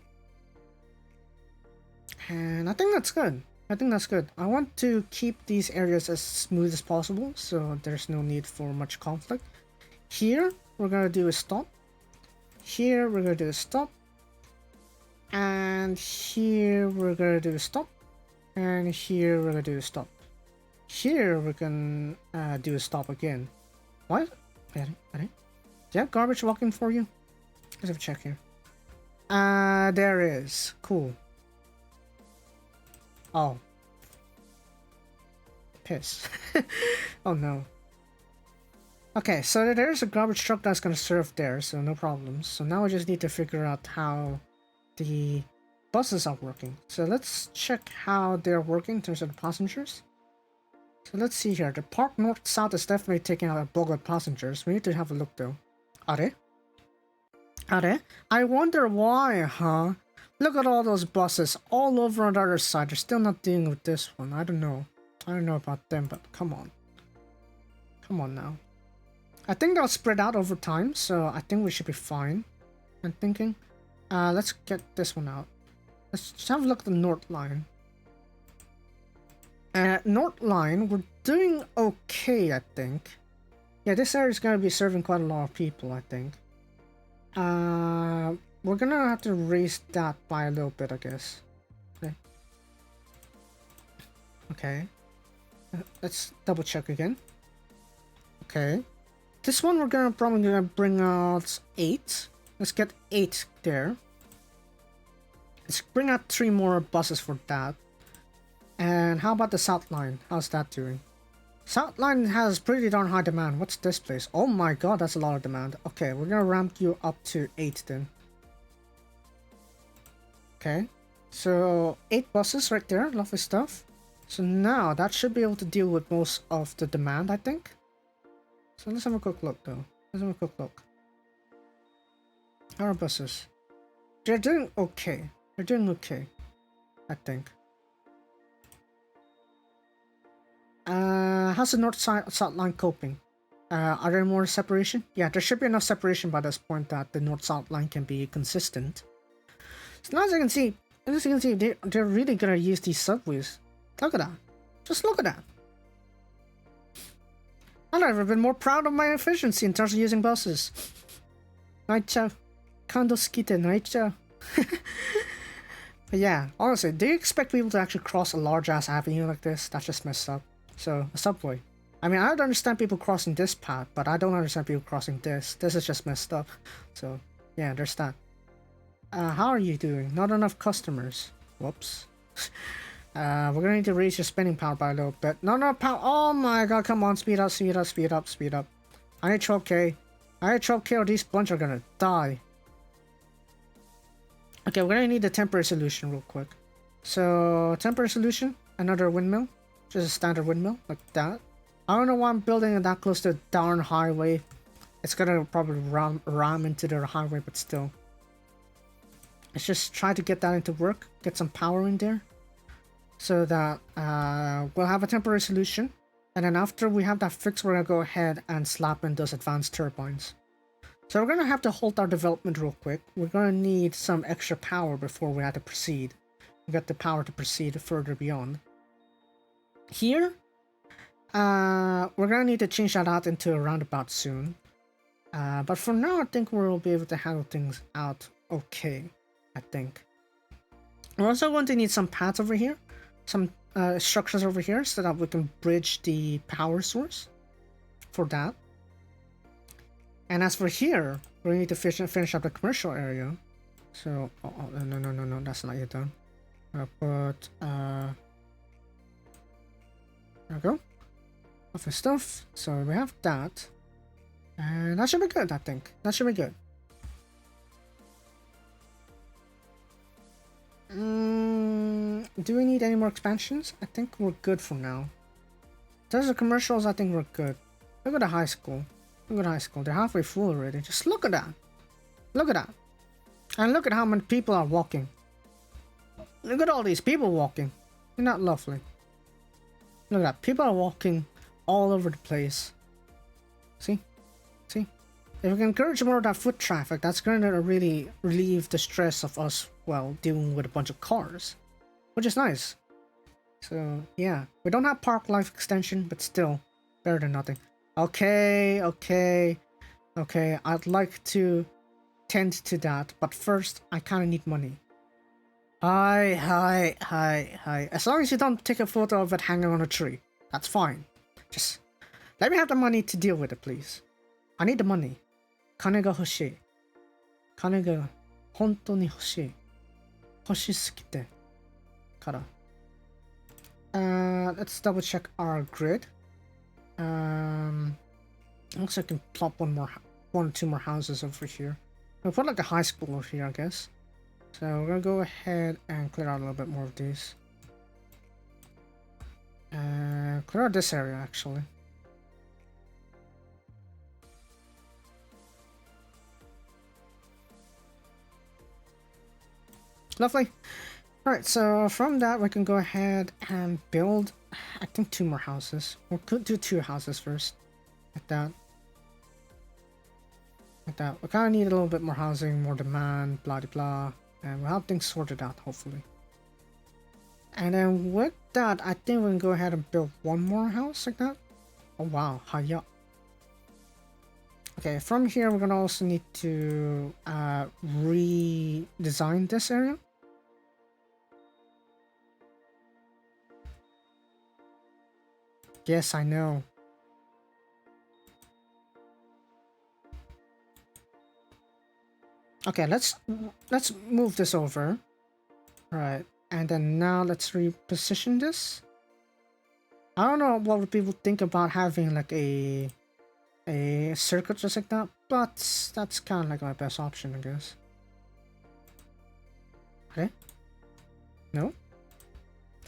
And I think that's good. I think that's good. I want to keep these areas as smooth as possible, so there's no need for much conflict. Here, we're gonna do a stop. Here, we're gonna do a stop. And here, we're gonna do a stop. And here, we're gonna do a stop. Here, we can do a stop again. What? Do you have garbage walking for you? Let's have a check here. There is. Cool. Oh. Piss. Oh no. Okay, so there's a garbage truck that's gonna serve there, so no problems. So now we just need to figure out how the buses are working. So let's check how they're working in terms of the passengers. So let's see here. The Park North South is definitely taking out a bulk of passengers. We need to have a look though. Are they? I wonder why, huh? Look at all those buses all over on the other side. They're still not dealing with this one. I don't know. I don't know about them, but come on. Come on now. I think they'll spread out over time, so I think we should be fine. I'm thinking. Let's get this one out. Let's just have a look at the North Line. North Line, we're doing okay, I think. Yeah, this area is gonna be serving quite a lot of people, I think. We're gonna have to raise that by a little bit, I guess. Okay. Okay. Let's double check again. Okay. This one we're probably gonna bring out 8. Let's get 8 there. Let's bring out 3 more buses for that. And how about the South Line? How's that doing? South Line has pretty darn high demand. What's this place? Oh my god, that's a lot of demand. Okay, we're gonna ramp you up to 8 then. Okay, so 8 buses right there. Lovely stuff. So now that should be able to deal with most of the demand, I think. So let's have a quick look though. Let's have a quick look. How are buses? They're doing okay. They're doing okay, I think. How's the north-south line coping? Are there more separation? Yeah, there should be enough separation by this point that the north-south line can be consistent. So now as you can see, they're really gonna use these subways. Look at that. Just look at that. I've never been more proud of my efficiency in terms of using buses. Naicha. Kando skite naicha. But yeah, honestly, do you expect people to actually cross a large-ass avenue like this? That's just messed up. So, a subway. I mean, I don't understand people crossing this path, but I don't understand people crossing this. This is just messed up. So, yeah, there's that. How are you doing? Not enough customers. Whoops. We're gonna need to raise your spending power by a little bit. Not enough power. Oh my god, come on, speed up, speed up, speed up, speed up. I need 12k. I need 12k or these bunch are gonna die. Okay, we're gonna need a temporary solution real quick. So, temporary solution, another windmill. Just a standard windmill, like that. I don't know why I'm building it that close to the darn highway. It's gonna probably ram into the highway, but still. Let's just try to get that into work, get some power in there. So that we'll have a temporary solution. And then after we have that fixed, we're gonna go ahead and slap in those advanced turbines. So we're gonna have to halt our development real quick. We're gonna need some extra power before we have to proceed. We got the power to proceed further beyond. Here, we're gonna need to change that out into a roundabout soon. But for now, I think we'll be able to handle things out okay, I think. We're also going to need some paths over here, some structures over here, so that we can bridge the power source for that. And as for here, we need to finish up the commercial area. So, no, that's not yet done. There we go. Lovely stuff. So we have that. And that should be good, I think. That should be good. Do we need any more expansions? I think we're good for now. In terms of commercials, I think we're good. Look at the high school. Look at high school. They're halfway full already. Just look at that. Look at that. And look at how many people are walking. Look at all these people walking. Isn't that lovely? Look at that. People are walking all over the place. See? See? If we can encourage more of that foot traffic, that's going to really relieve the stress of us, well, dealing with a bunch of cars. Which is nice. So, yeah. We don't have park life extension, but still, better than nothing. Okay. I'd like to tend to that, but first, I kind of need money. Hi. As long as you don't take a photo of it hanging on a tree, that's fine. Just let me have the money to deal with it, please. I need the money. 金が欲しい。金が本当に欲しい。欲しすぎてから。Let's double check our grid. Looks like I can plop one or two more houses over here. I'll put like a high school over here, I guess. So we're gonna go ahead and clear out a little bit more of these. Clear out this area actually. Lovely. Alright, so from that we can go ahead and build, I think 2 more houses. We could do 2 houses first. Like that. Like that. We kind of need a little bit more housing, more demand, blah blah blah. And we'll have things sorted out, hopefully. And then with that, I think we can go ahead and build one more house like that. Oh wow, hiya. Okay, from here we're gonna also need to redesign this area. Yes, I know. Okay, let's move this over. Right, and then now let's reposition this. I don't know what would people think about having like a circuit just like that, but that's kind of like my best option, I guess. Okay. No?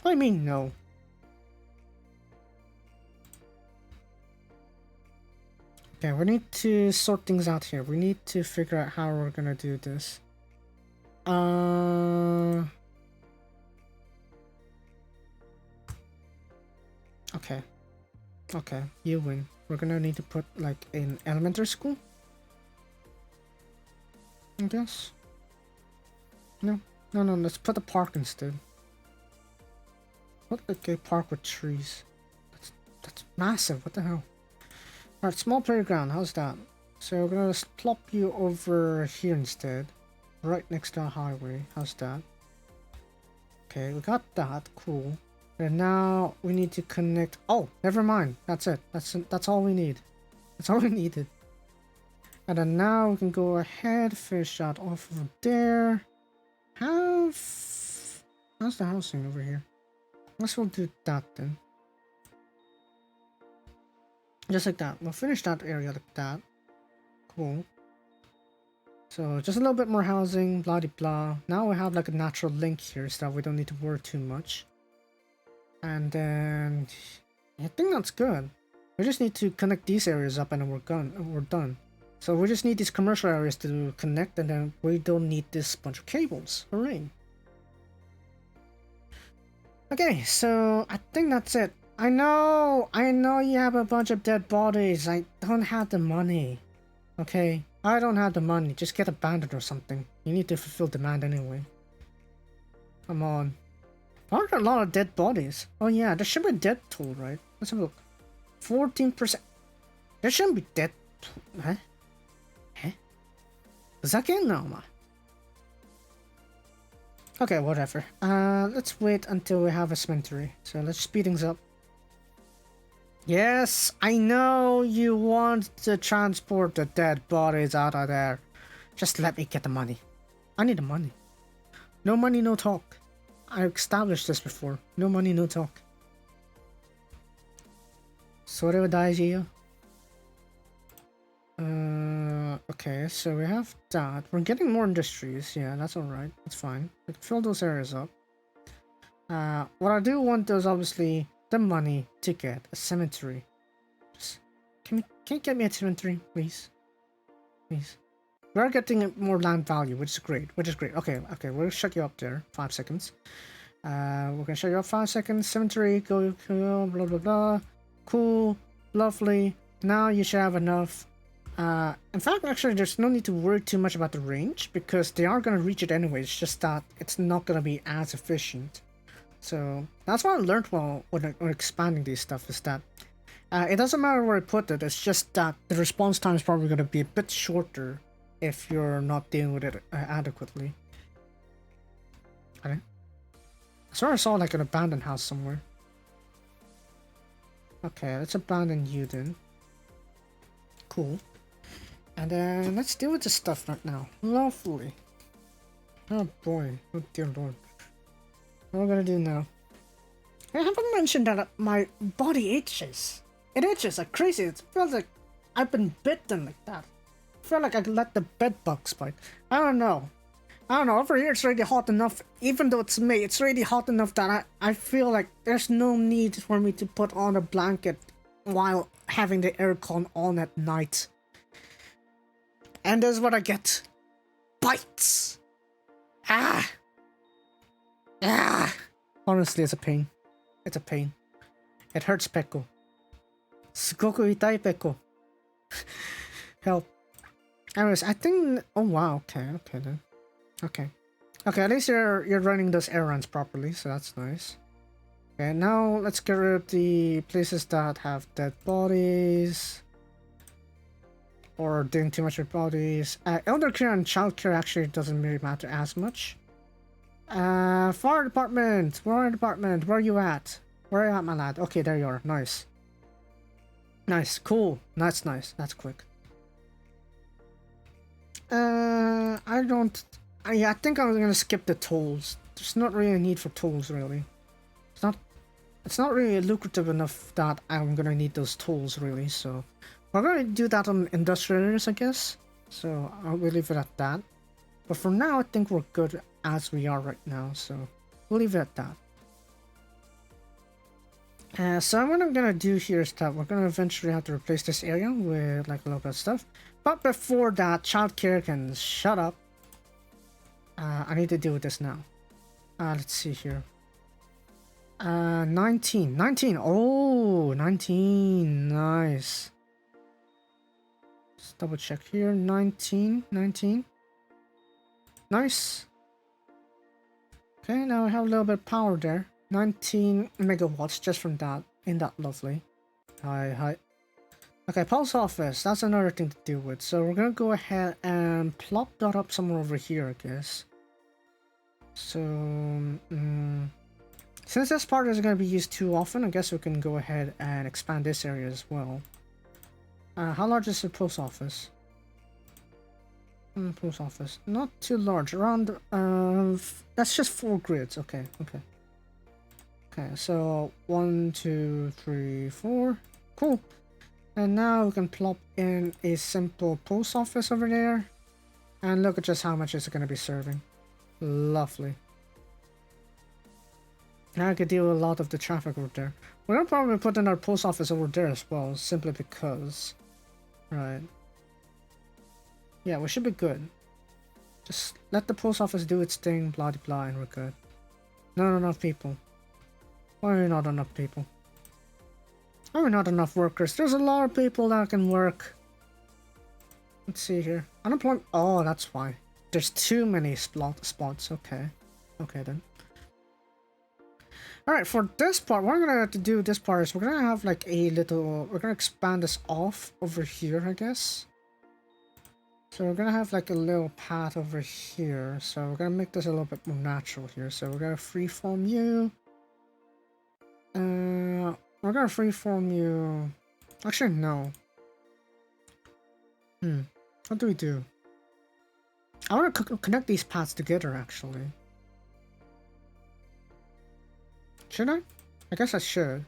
What do you mean no? Okay, we need to sort things out here. We need to figure out how we're gonna do this. Okay. Okay, you win. We're gonna need to put like an elementary school, I guess. No, let's put a park instead. What like a park with trees? That's massive. What the hell? Alright, small playground. How's that? So we're gonna plop you over here instead, right next to the highway. How's that? Okay, we got that. Cool. And now we need to connect. Oh, never mind. That's it. That's all we need. That's all we needed. And then now we can go ahead, fish out off of there. How's the housing over here? Let's we'll do that then. Just like that. We'll finish that area like that. Cool. So just a little bit more housing, blah de blah. Now we have like a natural link here so that we don't need to worry too much. And then I think that's good. We just need to connect these areas up and then we're done. So we just need these commercial areas to connect and then we don't need this bunch of cables. Hooray. Okay, so I think that's it. I know you have a bunch of dead bodies. I don't have the money. Okay, I don't have the money. Just get abandoned or something. You need to fulfill demand anyway. Come on. Aren't there a lot of dead bodies? Oh yeah, there should be a dead tool, right? Let's have a look. 14%. There shouldn't be dead. Huh? Huh? Zaken no. Okay, whatever. Let's wait until we have a cemetery. So let's speed things up. Yes, I know you want to transport the dead bodies out of there. Just let me get the money. I need the money. No money, no talk. I established this before. No money, no talk. Sorry, daiji. Okay, so we have that. We're getting more industries. Yeah, that's alright. That's fine. We can fill those areas up. What I do want is obviously the money to get a cemetery. Just, can you get me a cemetery, please? Please. We're getting more land value, which is great. Okay, we'll shut you up there. 5 seconds. We're gonna shut you up 5 seconds. Cemetery, go, blah blah blah. Cool, lovely. Now you should have enough. In fact, actually, there's no need to worry too much about the range because they are gonna reach it anyway. It's just that it's not gonna be as efficient. So that's what I learned while when expanding these stuff is that it doesn't matter where I put it. It's just that the response time is probably gonna be a bit shorter if you're not dealing with it adequately. Okay. I swear I saw like an abandoned house somewhere. Okay, let's abandon you then. Cool. And then let's deal with this stuff right now. Lovely. Oh boy. Oh dear lord. What am I gonna do now? I haven't mentioned that my body itches. It itches like crazy. It feels like I've been bitten like that. I feel like I let the bed bugs bite. I don't know. Over here it's already hot enough. Even though it's May, it's already hot enough that I feel like there's no need for me to put on a blanket while having the aircon on at night. And that's what I get. Bites! Ah! Honestly, it's a pain. It's a pain. It hurts, Peko. Sugoku itai, Peko. Help. Anyways, I think... Oh, wow. Okay then. Okay. Okay, at least you're running those errands properly, so that's nice. Okay, now let's get rid of the places that have dead bodies or doing too much with bodies. Elder care and child care actually doesn't really matter as much. Fire department, where are you at? Where are you at, my lad? Okay, there you are. Nice. Nice, cool. That's nice. That's quick. I don't. I think I'm gonna skip the tools. There's not really a need for tools, really. It's not. It's not really lucrative enough that I'm gonna need those tools, really. So we're gonna do that on industrial areas, I guess. So I'll leave it at that. But for now, I think we're good as we are right now. So we'll leave it at that. So what I'm gonna do here is that we're gonna eventually have to replace this area with like a little bit of stuff. But before that, childcare can shut up. I need to deal with this now. Let's see here. 19. Oh, 19. Nice. Let's double check here. 19. Nice. Okay, now we have a little bit of power there. 19 megawatts just from that. Ain't that lovely? Hi. Okay, post office. That's another thing to deal with. So we're gonna go ahead and plop that up somewhere over here, I guess. So, since this part isn't going to be used too often, I guess we can go ahead and expand this area as well. How large is the post office? Post office. Not too large. Around, that's just 4 grids. Okay. Okay, so 1, 2, 3, 4. Cool. And now we can plop in a simple post office over there. And look at just how much it's going to be serving. Lovely. Now I could deal with a lot of the traffic over there. We're gonna probably put in our post office over there as well, simply because. Right. Yeah, we should be good. Just let the post office do its thing, blah blah, and we're good. Not enough people. Why are not enough people? Why are not enough workers? There's a lot of people that can work. Let's see here. Unemployment. Oh, that's why. There's too many spots. Okay. Okay then. Alright, for this part, what I'm gonna have to do this part is we're gonna have like a little. We're gonna expand this off over here, I guess. So we're gonna have like a little path over here. So we're gonna make this a little bit more natural here. So we're gonna freeform you. We're gonna freeform you. Actually, no. What do we do? I want to connect these paths together, actually. Should I? I guess I should.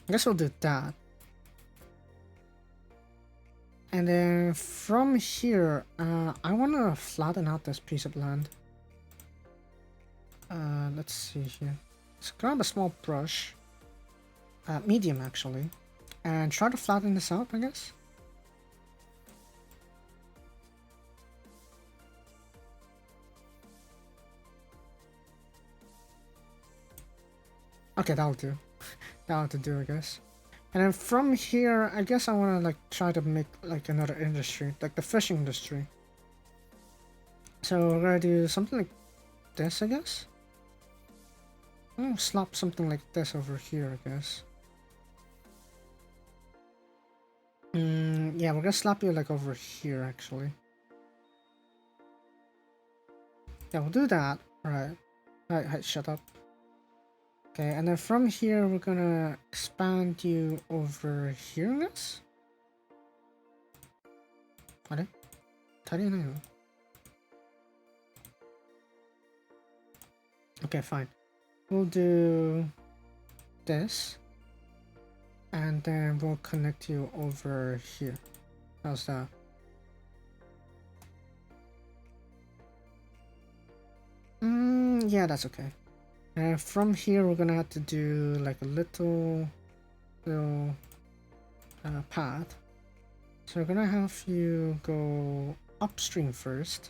I guess we'll do that. And then from here, I want to flatten out this piece of land. Let's see here. Let's grab a small brush. Medium, actually. And try to flatten this out, I guess. Okay, that'll do. That'll have to do, I guess. And then from here, I guess I want to like try to make like another industry, like the fishing industry. So we're gonna do something like this, I guess. I'll slap something like this over here, I guess. Yeah, we're gonna slap you like over here, actually. Yeah, we'll do that. Alright. Alright, shut up. Okay, and then from here, we're gonna expand you over here, I guess? Alright. Okay, fine. We'll do this. And then we'll connect you over here. How's that? Yeah, that's okay. And from here, we're gonna have to do like a little path. So we're gonna have you go upstream first.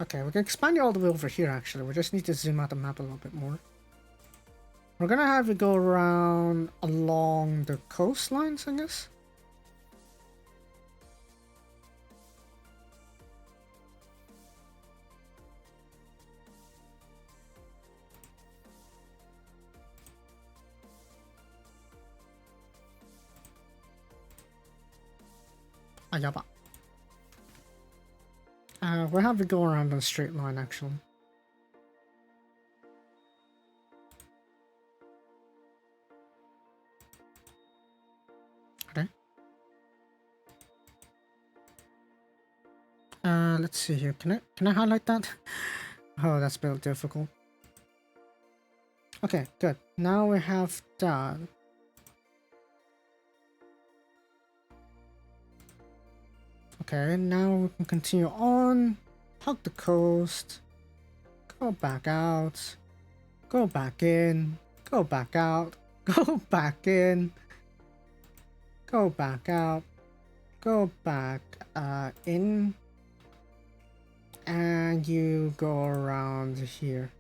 Okay, we can expand it all the way over here actually. We just need to zoom out the map a little bit more. We're gonna have it go around along the coastlines, I guess. Ayaba. We'll have it go around on a straight line actually. Okay. Let's see here. Can I highlight that? Oh, that's a bit difficult. Okay, good. Now we have that. Okay, now we can continue on. Hug the coast. Go back out. Go back in. Go back out. Go back in. Go back out. Go back in. And you go around here.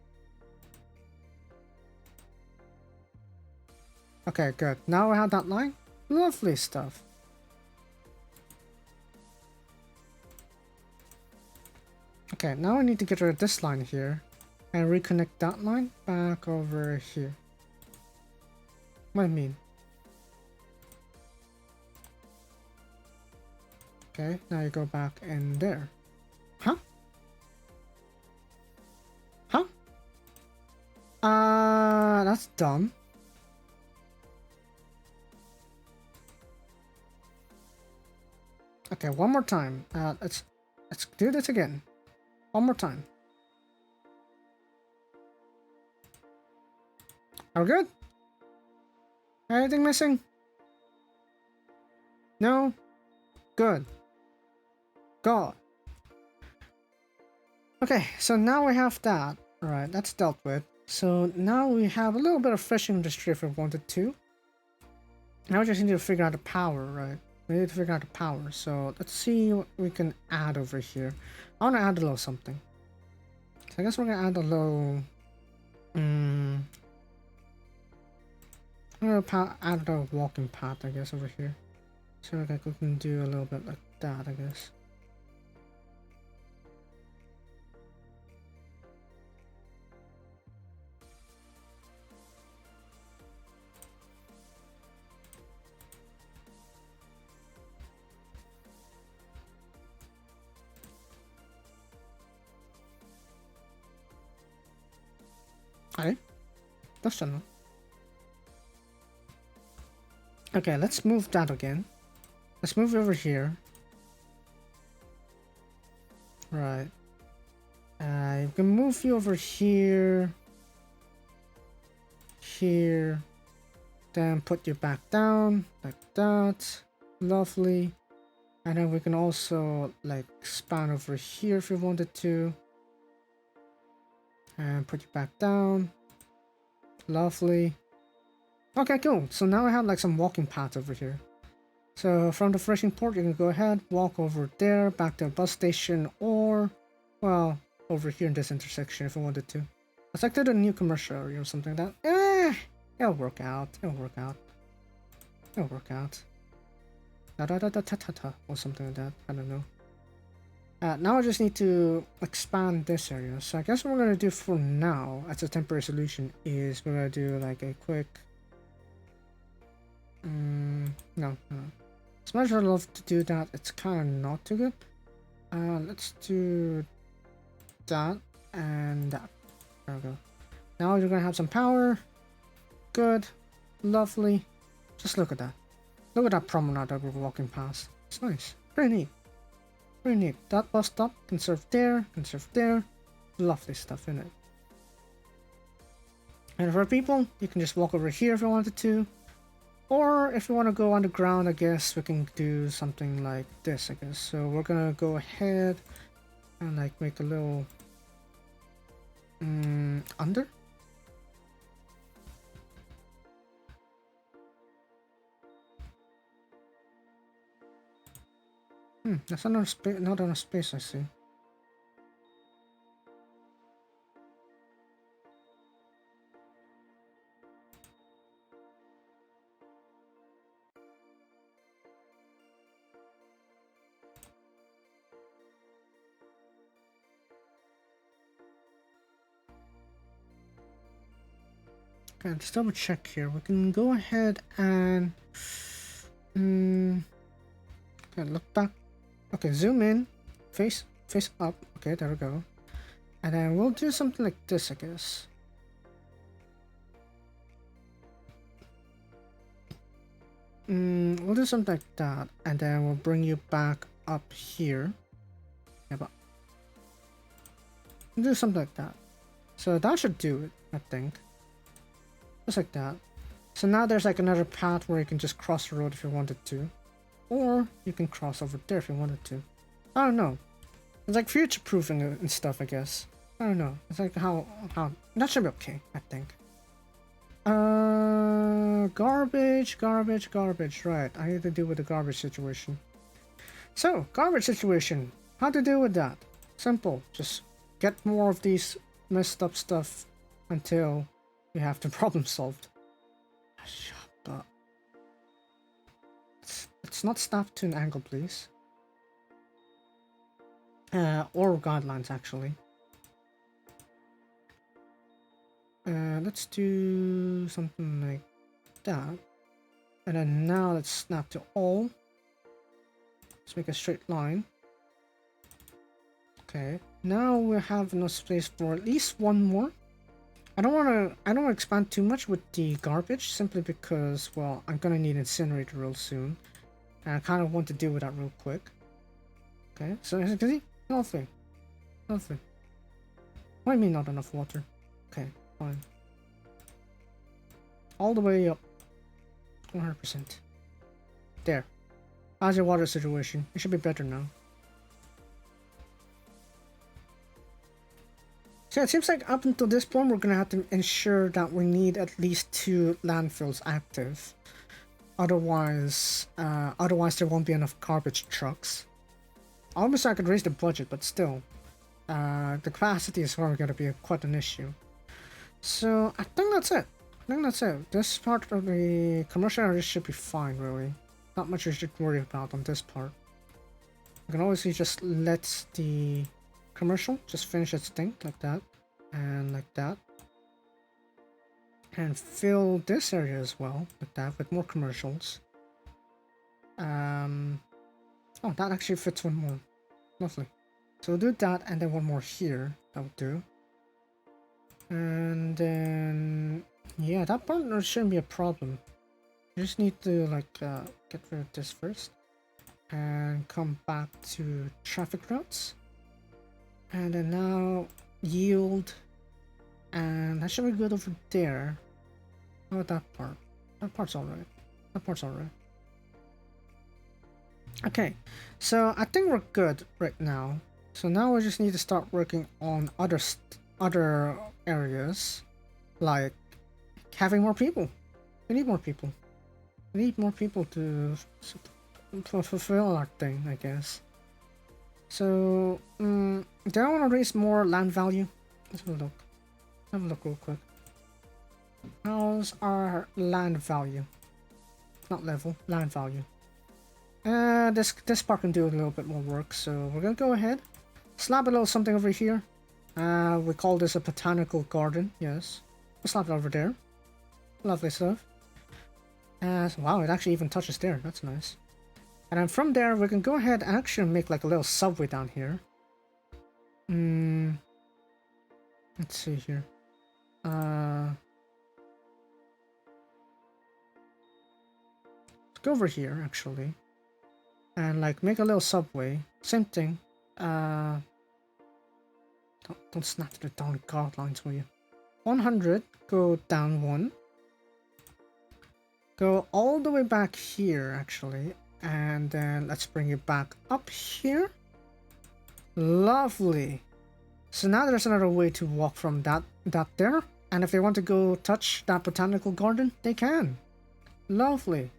Okay, good. Now we have that line. Lovely stuff. Okay, now we need to get rid of this line here and reconnect that line back over here. What do you mean? Okay, now you go back in there. Huh? Huh? That's dumb. Okay, one more time. Let's do this again. One more time. Are we good? Anything missing? No? Good. God. Okay, so now we have that. Alright, that's dealt with. So now we have a little bit of fishing industry if we wanted to. Now we just need to figure out the power, right? We need to figure out the power. So let's see what we can add over here. I want to add a little something. So I guess we're gonna add a little. I'm gonna add a walking path, I guess, over here. So like we can do a little bit like that, I guess. Alright, that's done. Okay, let's move that again. Let's move over here. Right. You can move you over here. Here. Then put you back down like that. Lovely. And then we can also like expand over here if we wanted to. And put you back down. Lovely. Okay, cool. So now I have like some walking paths over here. So from the fishing port, you can go ahead, walk over there, back to a bus station, or, well, over here in this intersection if I wanted to. Let's like do the new commercial area or something like that. It'll work out. It'll work out. It'll work out. Da da da da ta ta ta, or something like that. I don't know. Now I just need to expand this area. So I guess what we're gonna do for now, as a temporary solution, is we're gonna do like a quick. No. As much as I'd love to do that, it's kind of not too good. Let's do that and that. There we go. Now you're gonna have some power. Good. Lovely. Just look at that. Look at that promenade that we're walking past. It's nice. Pretty neat. Pretty neat. That bus stop can serve there, can serve there. Lovely stuff in it. And for people, you can just walk over here if you wanted to. Or if you want to go underground, I guess we can do something like this, I guess. So we're gonna go ahead and like make a little under. That's not enough space, I see. Okay, let's double check here. We can go ahead and okay, look back. Okay, zoom in, face up. Okay, there we go. And then we'll do something like this, I guess. We'll do something like that, and then we'll bring you back up here. Yeah, but we'll do something like that. So that should do it, I think. Just like that. So now there's like another path where you can just cross the road if you wanted to. Or you can cross over there if you wanted to. I don't know. It's like future-proofing and stuff, I guess. I don't know. It's like how... That should be okay, I think. Garbage. Right, I need to deal with the garbage situation. So, garbage situation. How to deal with that? Simple. Just get more of these messed up stuff until you have the problem solved. Shut up. It's not snapped to an angle, please. Or guidelines, actually. Let's do something like that. And then now let's snap to all. Let's make a straight line. Okay. Now we have enough space for at least one more. I don't want to expand too much with the garbage, simply because, well, I'm gonna need incinerator real soon. And I kind of want to deal with that real quick. Okay, so as you can see, nothing. What do you mean not enough water? Okay, fine. All the way up. 100%. There. How's your water situation? It should be better now. So yeah, it seems like up until this point we're gonna have to ensure that we need at least 2 landfills active. Otherwise there won't be enough garbage trucks. Obviously I could raise the budget, but still. The capacity is probably gonna be quite an issue. So I think that's it. This part of the commercial area should be fine, really. Not much you should worry about on this part. You can always just let the commercial just finish its thing like that and like that, and fill this area as well like that with more commercials. Oh, that actually fits one more. Lovely. So we'll do that and then one more here. That will do. And then yeah, that partner shouldn't be a problem. You just need to like get rid of this first and come back to traffic routes. And then now yield, and that should be good over there. How about that part? That part's alright. Okay, so I think we're good right now. So now we just need to start working on other areas, like having more people. We need more people. We need more people to fulfill our thing, I guess. So, do I want to raise more land value? Let's have a look. Have a look real quick. How's our land value? Not level, land value. This part can do a little bit more work, so we're gonna go ahead. Slap a little something over here. We call this a botanical garden, yes. We'll slap it over there. Lovely stuff. Wow, it actually even touches there, that's nice. And then from there, we can go ahead and actually make like a little subway down here. Let's see here. Let's go over here, actually. And like make a little subway. Same thing. Don't snap to the down guidelines, will you? 100, go down 1. Go all the way back here, actually. And then let's bring it back up here. Lovely. So now there's another way to walk from that there. And if they want to go touch that botanical garden, they can. Lovely.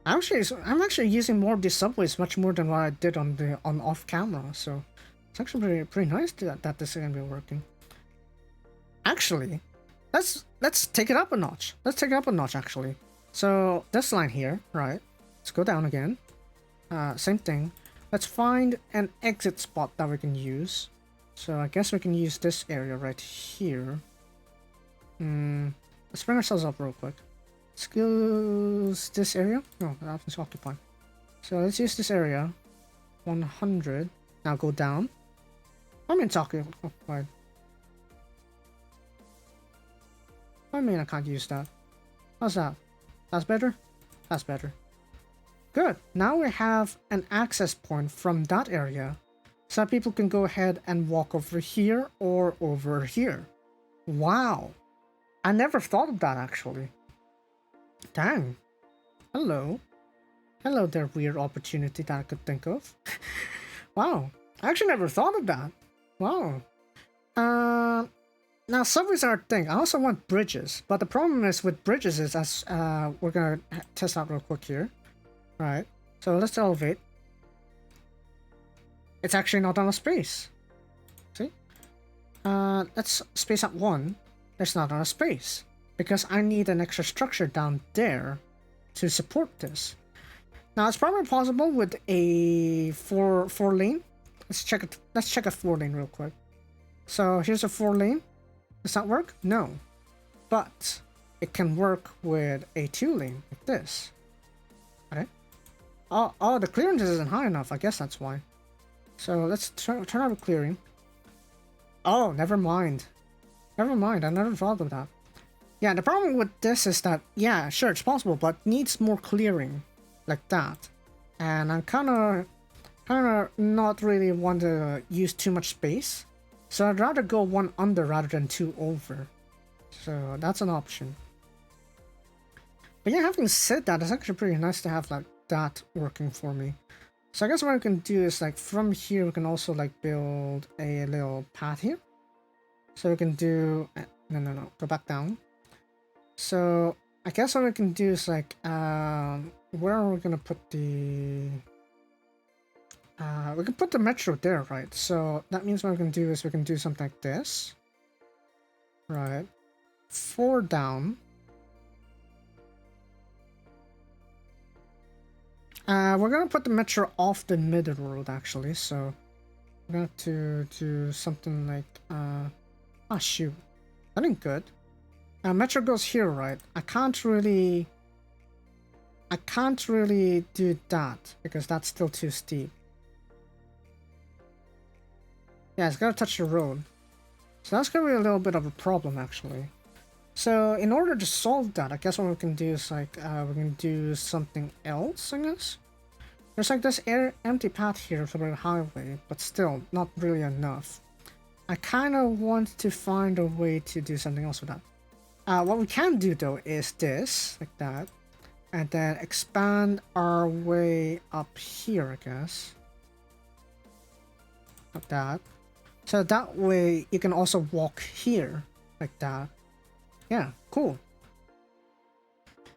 I'm actually using more of these subways much more than what I did on off camera. So it's actually pretty nice that this is gonna be working. Actually, let's take it up a notch. Actually. So this line here, right? Let's go down again. Same thing. Let's find an exit spot that we can use. So I guess we can use this area right here. let's bring ourselves up real quick. Let's use this area. No, that was occupied. So let's use this area. 100. Now go down. I mean, it's occupied. I mean, I can't use that. How's that? That's better? That's better. Good. Now we have an access point from that area, so that people can go ahead and walk over here or over here. Wow. I never thought of that, actually. Dang. Hello. Hello there, weird opportunity that I could think of. Wow. I actually never thought of that. Wow. Now subways are a thing. I also want bridges, but the problem is with bridges is, as we're gonna test out real quick here. Right. So let's elevate. It's actually not on a space. See? Let's space out 1. It's not on a space because I need an extra structure down there to support this. Now it's probably possible with a four lane. Let's check it. Let's check a 4 lane real quick. So here's a 4 lane. Does that work? No. But it can work with a 2 lane like this. Okay. Oh, the clearance isn't high enough. I guess that's why. So let's turn on the clearing. Oh, never mind. Never mind. I never thought of that. Yeah, the problem with this is that, yeah, sure, it's possible, but needs more clearing like that. And I'm kind of not really want to use too much space. So I'd rather go 1 under rather than 2 over. So that's an option. But yeah, having said that, it's actually pretty nice to have like that working for me. So I guess what we can do is like from here we can also like build a little path here. So we can do no, go back down. So I guess what we can do is like where are we gonna put the we can put the metro there, right? So that means what we can do is we can do something like this. Right. 4 down. We're gonna put the metro off the middle road actually, so we're gonna have to do something like ah shoot. That ain't good. Metro goes here, right? I can't really do that because that's still too steep. Yeah, it's gotta touch the road. So that's gonna be a little bit of a problem actually. So in order to solve that, I guess what we can do is like we can do something else, I guess. There's like this empty path here for the highway, but still not really enough. I kind of want to find a way to do something else with that. What we can do though is this, like that, and then expand our way up here, I guess. Like that. So that way you can also walk here, like that. Yeah, cool.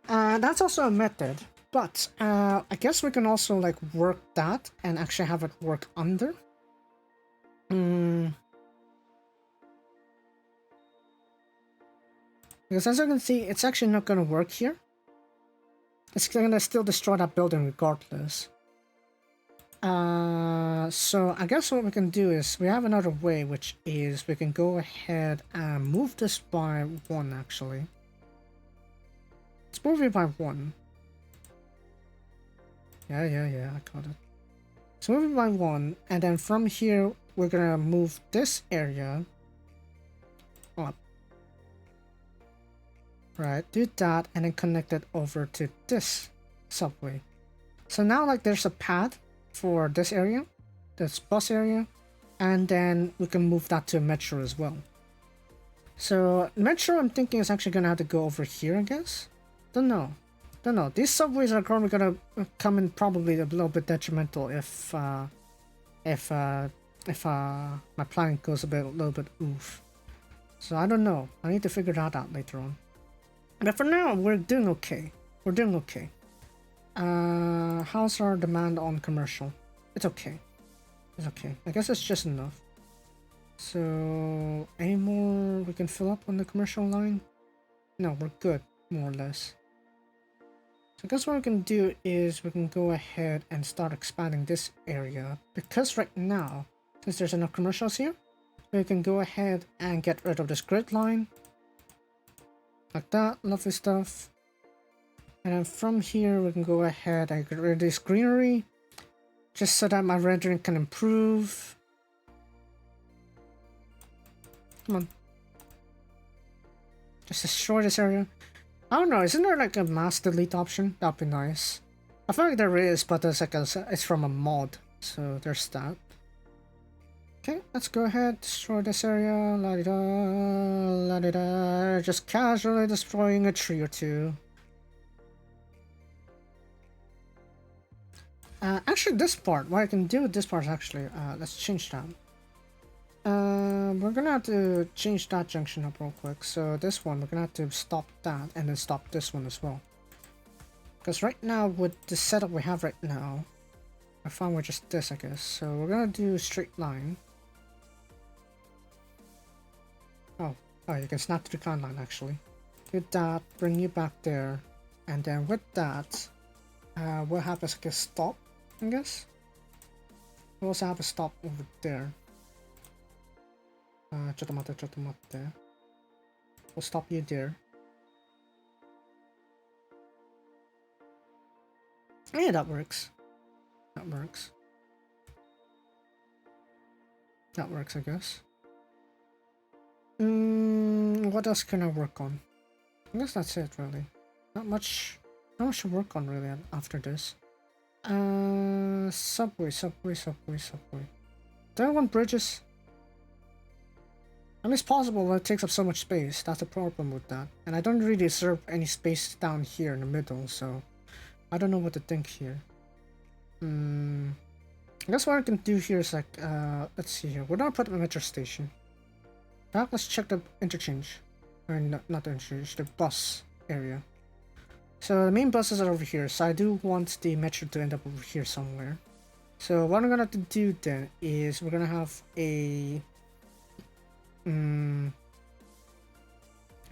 That's also a method, but I guess we can also like work that and actually have it work under. Because as you can see, it's actually not going to work here. It's going to still destroy that building regardless. So I guess what we can do is we have another way, which is we can go ahead and move this by 1 actually. Let's move it by 1. Yeah, I got it. So move it by 1, and then from here we're gonna move this area up. Right, do that and then connect it over to this subway. So now like there's a path for this area, this bus area, and then we can move that to metro as well. So metro I'm thinking is actually gonna have to go over here, I guess. Don't know. These subways are probably gonna come in probably a little bit detrimental if my planning goes a little bit oof. So I don't know. I need to figure that out later on. But for now, we're doing okay. How's our demand on commercial? It's okay. I guess it's just enough. So, any more we can fill up on the commercial line? No, we're good, more or less. So I guess what we can do is we can go ahead and start expanding this area. Because right now, since there's enough commercials here, we can go ahead and get rid of this grid line. Like that, lovely stuff. And then from here, we can go ahead and get rid of this greenery, just so that my rendering can improve. Come on. Just destroy this area. I don't know, isn't there like a mass delete option? That'd be nice. I feel like there is, but there's like it's from a mod, so there's that. Okay, let's go ahead, destroy this area, la-di-da, la-di-da, just casually destroying a tree or two. Actually, this part, what I can do with this part is actually, let's change that. We're gonna have to change that junction up real quick. So this one, we're gonna have to stop that and then stop this one as well. Because right now, with the setup we have right now, I found we're just this, I guess. So we're gonna do straight line. Oh, you can snap to the command line actually. Do that, bring you back there, and then with that, we'll have like a stop, I guess. We'll also have a stop over there. Chotomate. We'll stop you there. Yeah, that works. That works. That works, I guess. What else can I work on? I guess that's it, really. Not much to work on, really, after this. Subway. Do I want bridges? I mean, it's possible, but it takes up so much space. That's a problem with that. And I don't really deserve any space down here in the middle, so I don't know what to think here. I guess what I can do here is like, let's see here. We're gonna put a metro station. Now let's check the interchange. Or not the interchange, the bus area. So the main buses are over here, so I do want the metro to end up over here somewhere. So what I'm gonna have to do then is we're gonna have a... we're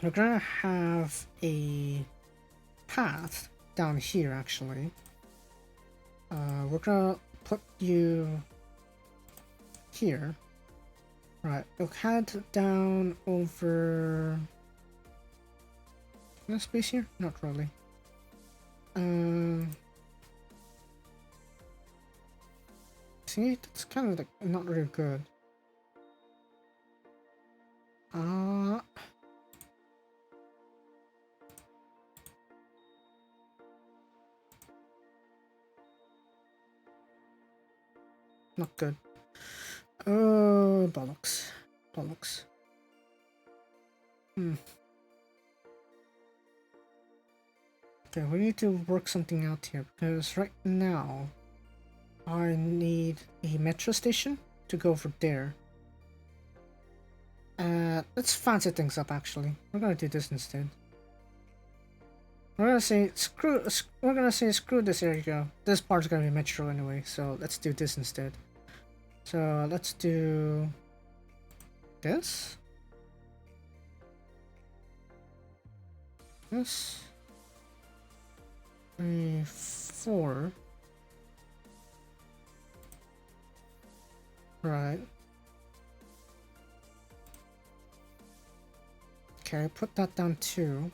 gonna have a path down here actually. We're gonna put you here. Right, we'll head down over... No space here? Not really. See, that's kind of like not really good. Not good. Oh, bollocks. Bollocks. Okay, we need to work something out here, because right now I need a metro station to go over there. Let's fancy things up actually. We're gonna do this instead. We're gonna say screw this area. This part's gonna be metro anyway, so let's do this instead. So let's do this. This. 3, 4. Right. Okay, put that down too.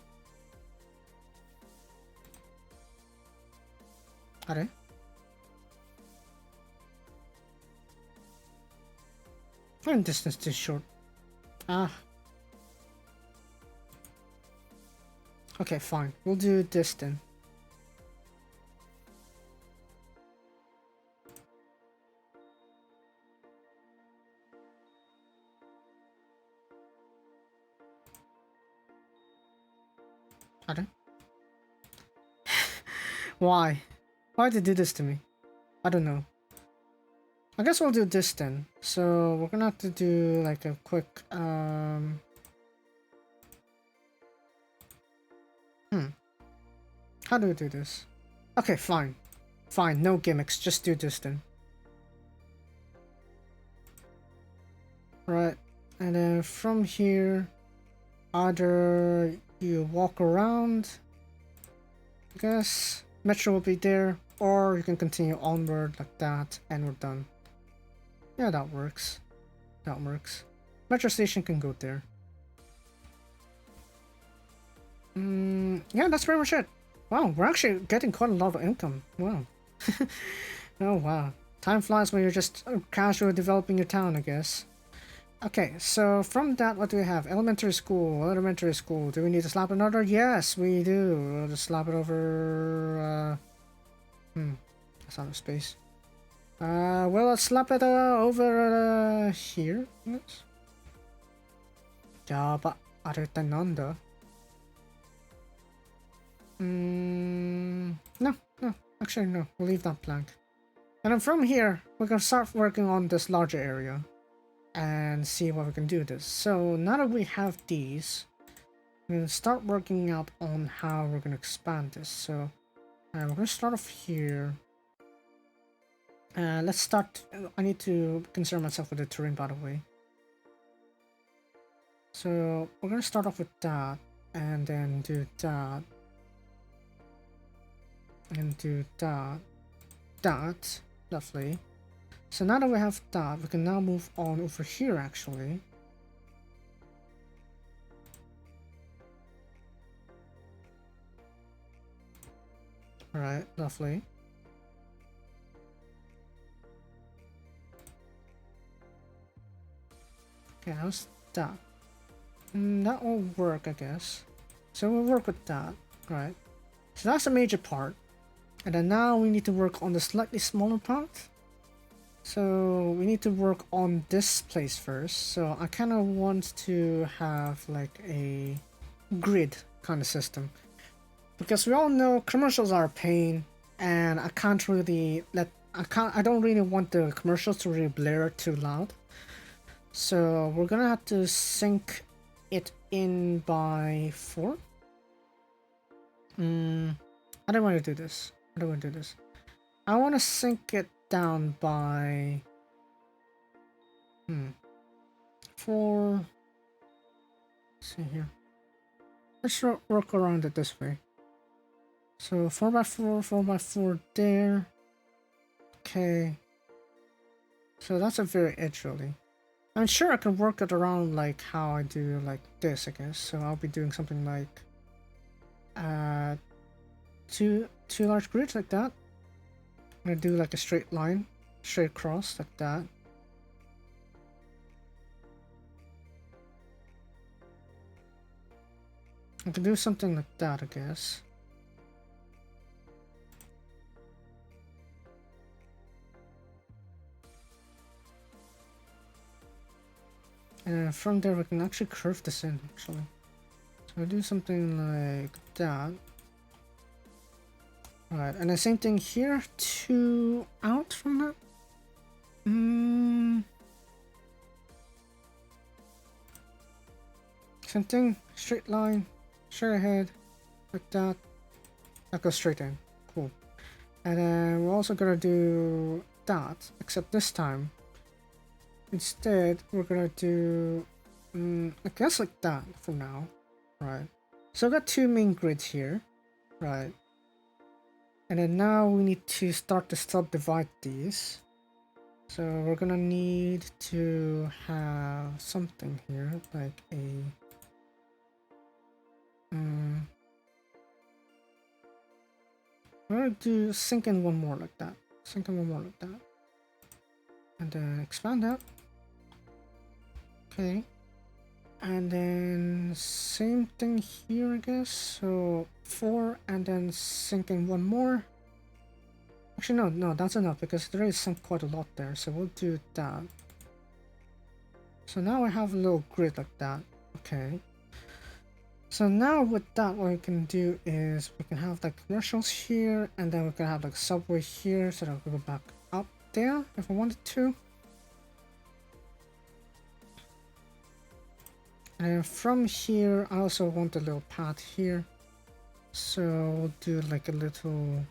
Alright. And distance too short. Okay, fine. We'll do this then. Alright. Why? Why'd they do this to me? I don't know. I guess we'll do this then. So we're gonna have to do like a quick How do we do this? Okay, fine. Fine, no gimmicks, just do this then. Right, and then from here, either you walk around, I guess, metro will be there, or you can continue onward like that, and we're done. Yeah, that works. That works. Metro station can go there. Yeah, that's pretty much it. Wow, we're actually getting quite a lot of income. Wow. Oh, wow. Time flies when you're just casually developing your town, I guess. Okay, so from that, what do we have? Elementary school, elementary school. Do we need to slap another? Yes, we do. We'll just slap it over, that's out of space. Well, let's slap it over here. Yes. Java Arutananda. No, no, actually no. We'll leave that blank. And then from here, we can start working on this larger area and see what we can do with this. So now that we have these, we're gonna start working out on how we're gonna expand this. So we're gonna start off here. Let's start. I need to concern myself with the terrain, by the way. So we're gonna start off with that, and then do that, and do that, that. Lovely. So now that we have that, we can now move on over here, actually. Alright, lovely. Okay, how's that? That will work, I guess. So we'll work with that, right? So that's a major part. And then now we need to work on the slightly smaller part. So we need to work on this place first. So I kind of want to have like a grid kind of system. Because we all know commercials are a pain, and I can't really I don't really want the commercials to really blare too loud. So we're gonna have to sync it in by 4. I don't want to do this. I don't want to do this. I want to sync it down by 4. Let's see here. Let's work around it this way. So 4x4, 4x4 there. Okay. So that's a very edge, really. I'm sure I can work it around like how I do like this, I guess. So I'll be doing something like two large grids like that. I'm gonna do like a straight line, straight across like that. I can do something like that, I guess. And from there we can actually curve this in, actually. So we'll do something like that. Alright, and the same thing here, 2 out from that. Same thing, straight line, straight ahead, like that. That goes straight in. Cool. And then we're also gonna do that, except this time, instead, we're gonna do, I guess like that for now, right? So I've got 2 main grids here, right? And then now we need to start to subdivide these. So we're gonna need to have something here, like a, we're gonna do sync in one more like that. Sync in one more like that. And then expand that. Okay. And then same thing here, I guess. So 4 and then sync in one more. Actually, no, that's enough because there is sunk quite a lot there. So we'll do that. So now I have a little grid like that. Okay. So now with that, what we can do is we can have like commercials here, and then we can have like subway here, so that we go back up there if I wanted to. And from here, I also want a little path here. So we'll do like a little,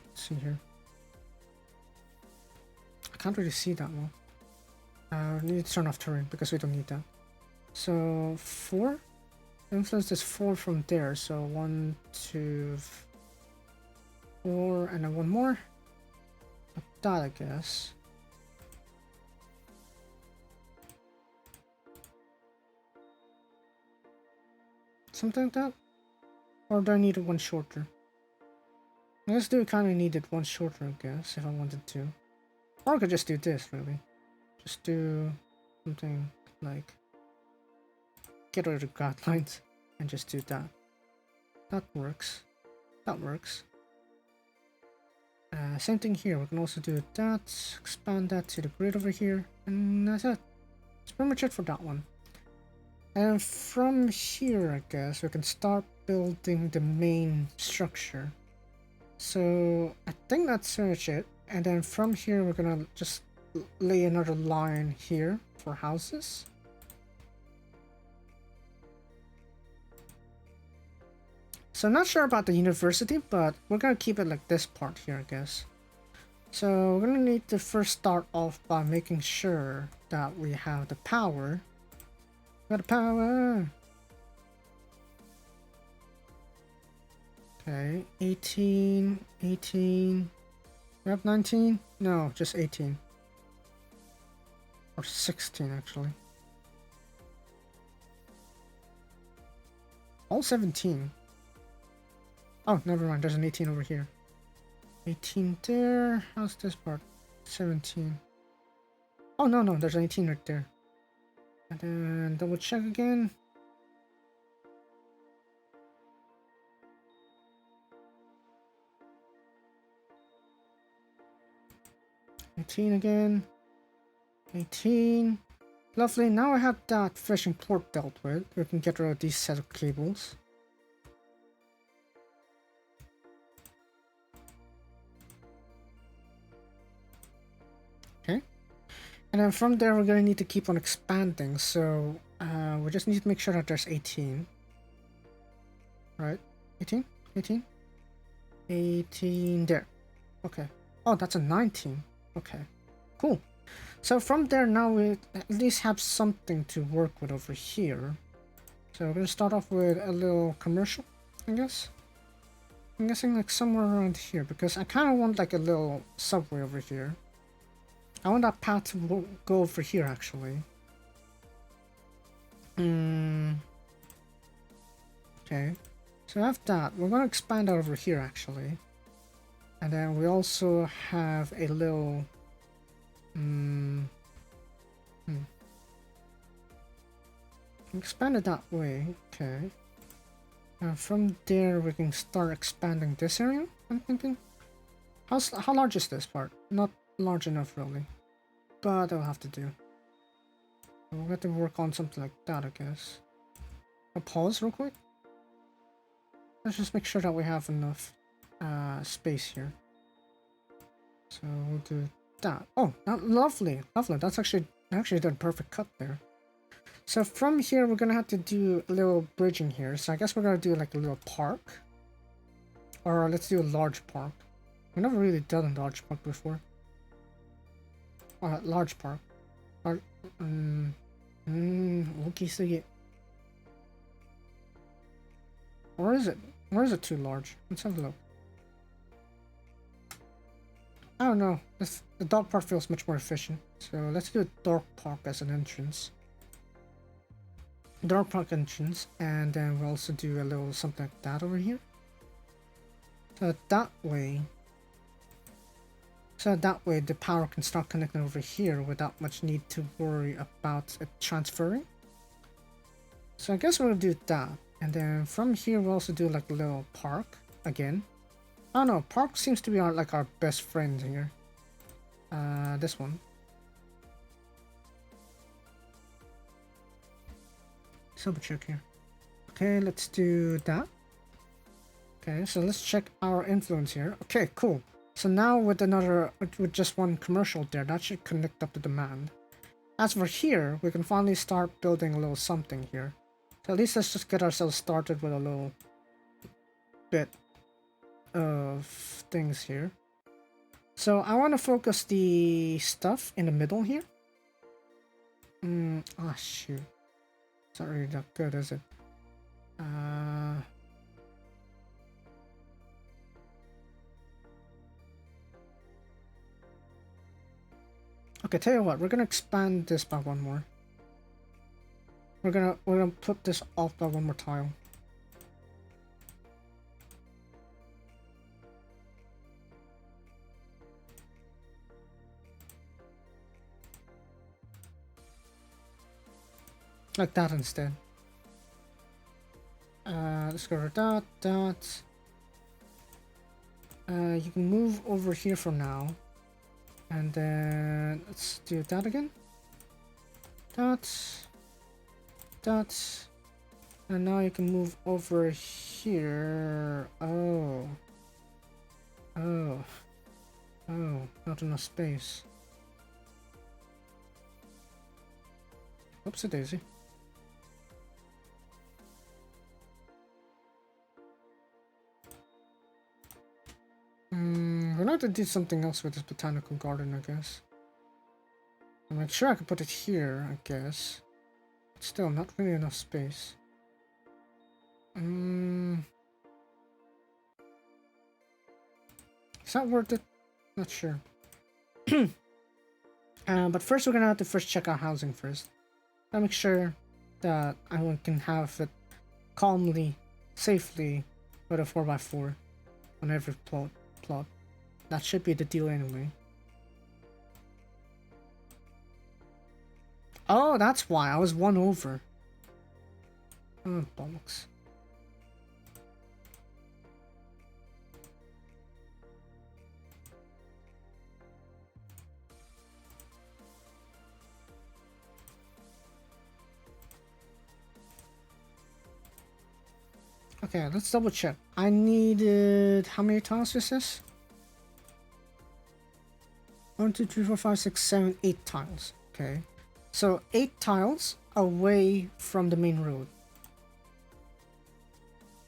let's see here. I can't really see that well. We need to turn off terrain because we don't need that. So 4. Influence is 4 from there. So 1, 2, 4, and then one more. Like that, I guess. Something like that. Or do I need it one shorter? I guess do kind of need it one shorter, I guess, if I wanted to. Or I could just do this, really. Just do something like get rid of guidelines and just do that. That works. That works. Same thing here. We can also do that. Expand that to the grid over here, and that's it. That's pretty much it for that one. And from here, I guess we can start building the main structure. So I think that's pretty much it. And then from here, we're gonna just lay another line here for houses. So I'm not sure about the university, but we're gonna keep it like this part here, I guess. So we're gonna need to first start off by making sure that we have the power. Got the power! Okay, 18, 18. We have 19? No, just 18. Or 16, actually. All 17. Oh, never mind, there's an 18 over here. 18 there. How's this part? 17. Oh, no, there's an 18 right there. And then double check again. $18 again. 18. Lovely, now I have that fishing port dealt with. We can get rid of these set of cables. Okay. And then from there, we're going to need to keep on expanding. So we just need to make sure that there's 18. Right? 18? 18? 18 there. Okay. Oh, that's a 19. Okay. Cool. So from there now we at least have something to work with over here. So we're going to start off with a little commercial, I guess. I'm guessing like somewhere around here because I kind of want like a little subway over here. I want that path to go over here actually. Okay. So I have that. We're going to expand out over here actually. And then we also have a little expand it that way, okay. From there we can start expanding this area, I'm thinking. How large is this part? Not large enough really, but I'll have to do. We'll have to work on something like that, I guess. I'll pause real quick. Let's just make sure that we have enough space here. So we'll do that. Oh, lovely. That's actually done perfect cut there. So from here, we're gonna have to do a little bridging here. So I guess we're gonna do like a little park. Or let's do a large park. We've never really done a large park before. Large park. Okay, sige. Or is it? Or is it too large? Let's have a look. I don't know. The dog park feels much more efficient. So let's do a dog park as an entrance. Dog park entrance, and then we'll also do a little something like that over here. So that way the power can start connecting over here without much need to worry about it transferring. So I guess we'll do that. And then from here we'll also do like a little park again. I don't know, park seems to be our best friend here. This one. Double check here. Okay, let's do that. Okay, so let's check our influence here. Okay, cool. So now with just one commercial there, that should connect up to demand. As for here, we can finally start building a little something here. So at least let's just get ourselves started with a little bit of things here. So I want to focus the stuff in the middle here. Ah, shoot. It's not really that good, is it? Okay, tell you what, we're gonna expand this by one more. We're gonna put this off by one more tile. Like that instead. Let's go to that. You can move over here for now. And then let's do that again. That. And now you can move over here. Oh, not enough space. Oopsie daisy. We're going to do something else with this botanical garden, I guess. I'm sure I could put it here, I guess. But still, not really enough space. Is that worth it? Not sure. But first we're gonna have to check out housing first. I'll make sure that I can have it calmly, safely with a 4x4 on every plot. That should be the deal anyway. Oh, that's why. I was 1 over. Oh, bollocks. Okay, let's double check. I needed... How many tiles is this? 1, 2, 3, 4, 5, 6, 7, 8 tiles. Okay. So 8 tiles away from the main road.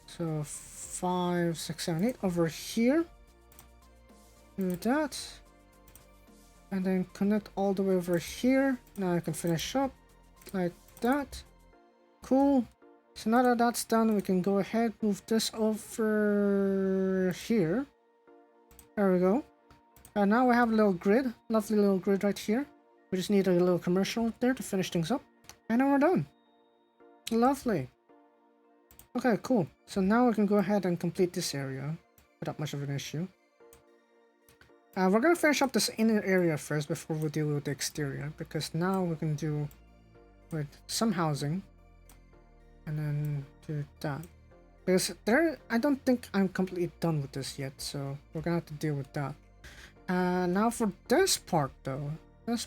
So 5, 6, 7, 8 over here. Do that. And then connect all the way over here. Now I can finish up like that. Cool. So now that that's done, we can go ahead, move this over here. There we go. And now we have a little grid, lovely little grid right here. We just need a little commercial there to finish things up. And then we're done. Lovely. Okay, cool. So now we can go ahead and complete this area without much of an issue. We're going to finish up this inner area first before we deal with the exterior, because now we can do with some housing. And then do that. Because I don't think I'm completely done with this yet, so we're gonna have to deal with that. Now for this part though, I'm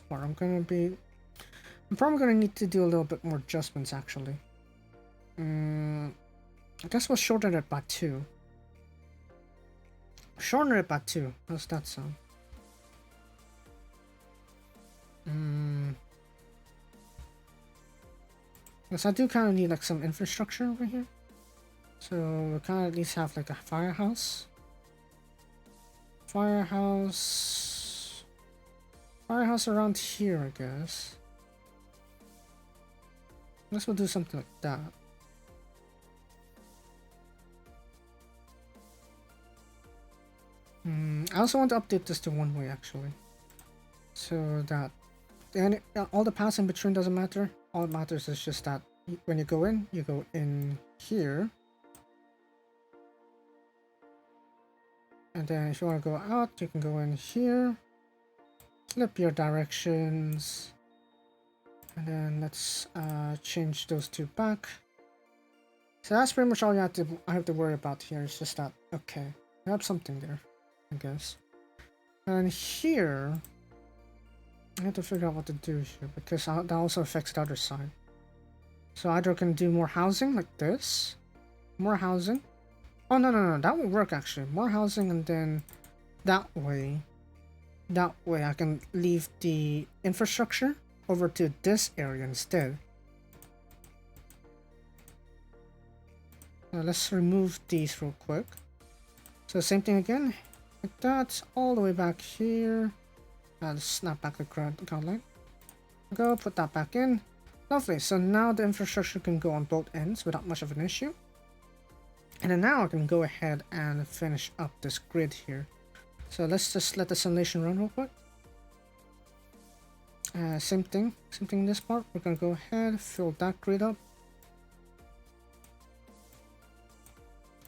probably gonna need to do a little bit more adjustments actually. I guess we'll shorten it by 2. Shorten it by 2. How's that sound? Yes, I do kind of need like some infrastructure over here. So we kind of at least have like a firehouse. Firehouse around here, I guess. I guess we'll do something like that. I also want to update this to 1-way actually. So that all the paths in between doesn't matter. All that matters is just that when you go in here. And then if you want to go out, you can go in here. Flip your directions. And then let's change those 2 back. So that's pretty much all I have to worry about here. It's just that, okay, I have something there, I guess. And here, I have to figure out what to do here, because that also affects the other side. So either I can do more housing like this. More housing. Oh, no, that will work actually. More housing, and then that way I can leave the infrastructure over to this area instead. Now let's remove these real quick. So same thing again, like that, all the way back here. Let's snap back the ground line. Go, put that back in. Lovely, so now the infrastructure can go on both ends without much of an issue. And then now I can go ahead and finish up this grid here. So let's just let the simulation run real quick. Same thing in this part. We're gonna go ahead, fill that grid up.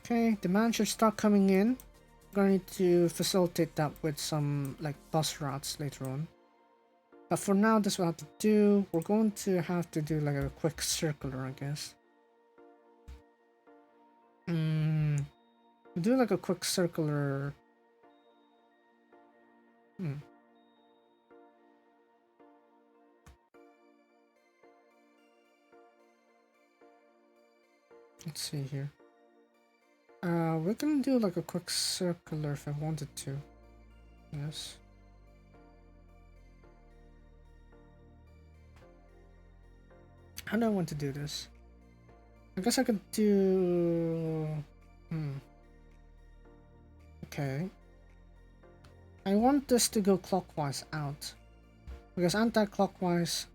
Okay, demand should start coming in. We're gonna need to facilitate that with some like bus routes later on. But for now, this will have to do. We're going to have to do like a quick circular, I guess. Do like a quick circular. Let's see here. We can do like a quick circular if I wanted to. Yes. How do I want to do this? I guess I could do... Okay. I want this to go clockwise out. Because anti-clockwise...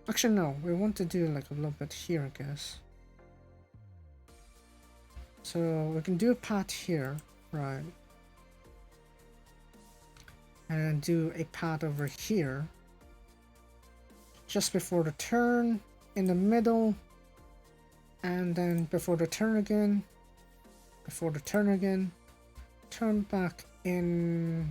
Actually, no. We want to do like a little bit here, I guess. So we can do a path here, right? And do a path over here. Just before the turn, in the middle, and then before the turn again, before the turn again, turn back in...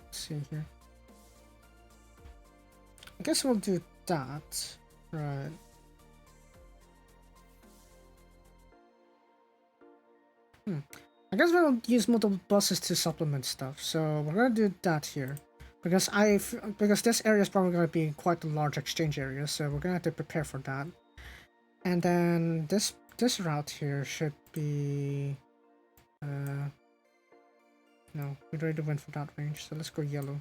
let's see here. I guess we'll do that. Right. I guess we'll use multiple buses to supplement stuff, so we're gonna do that here. Because this area is probably gonna be quite a large exchange area, so we're gonna have to prepare for that. And then this route here should be no, we already went for that range, so let's go yellow.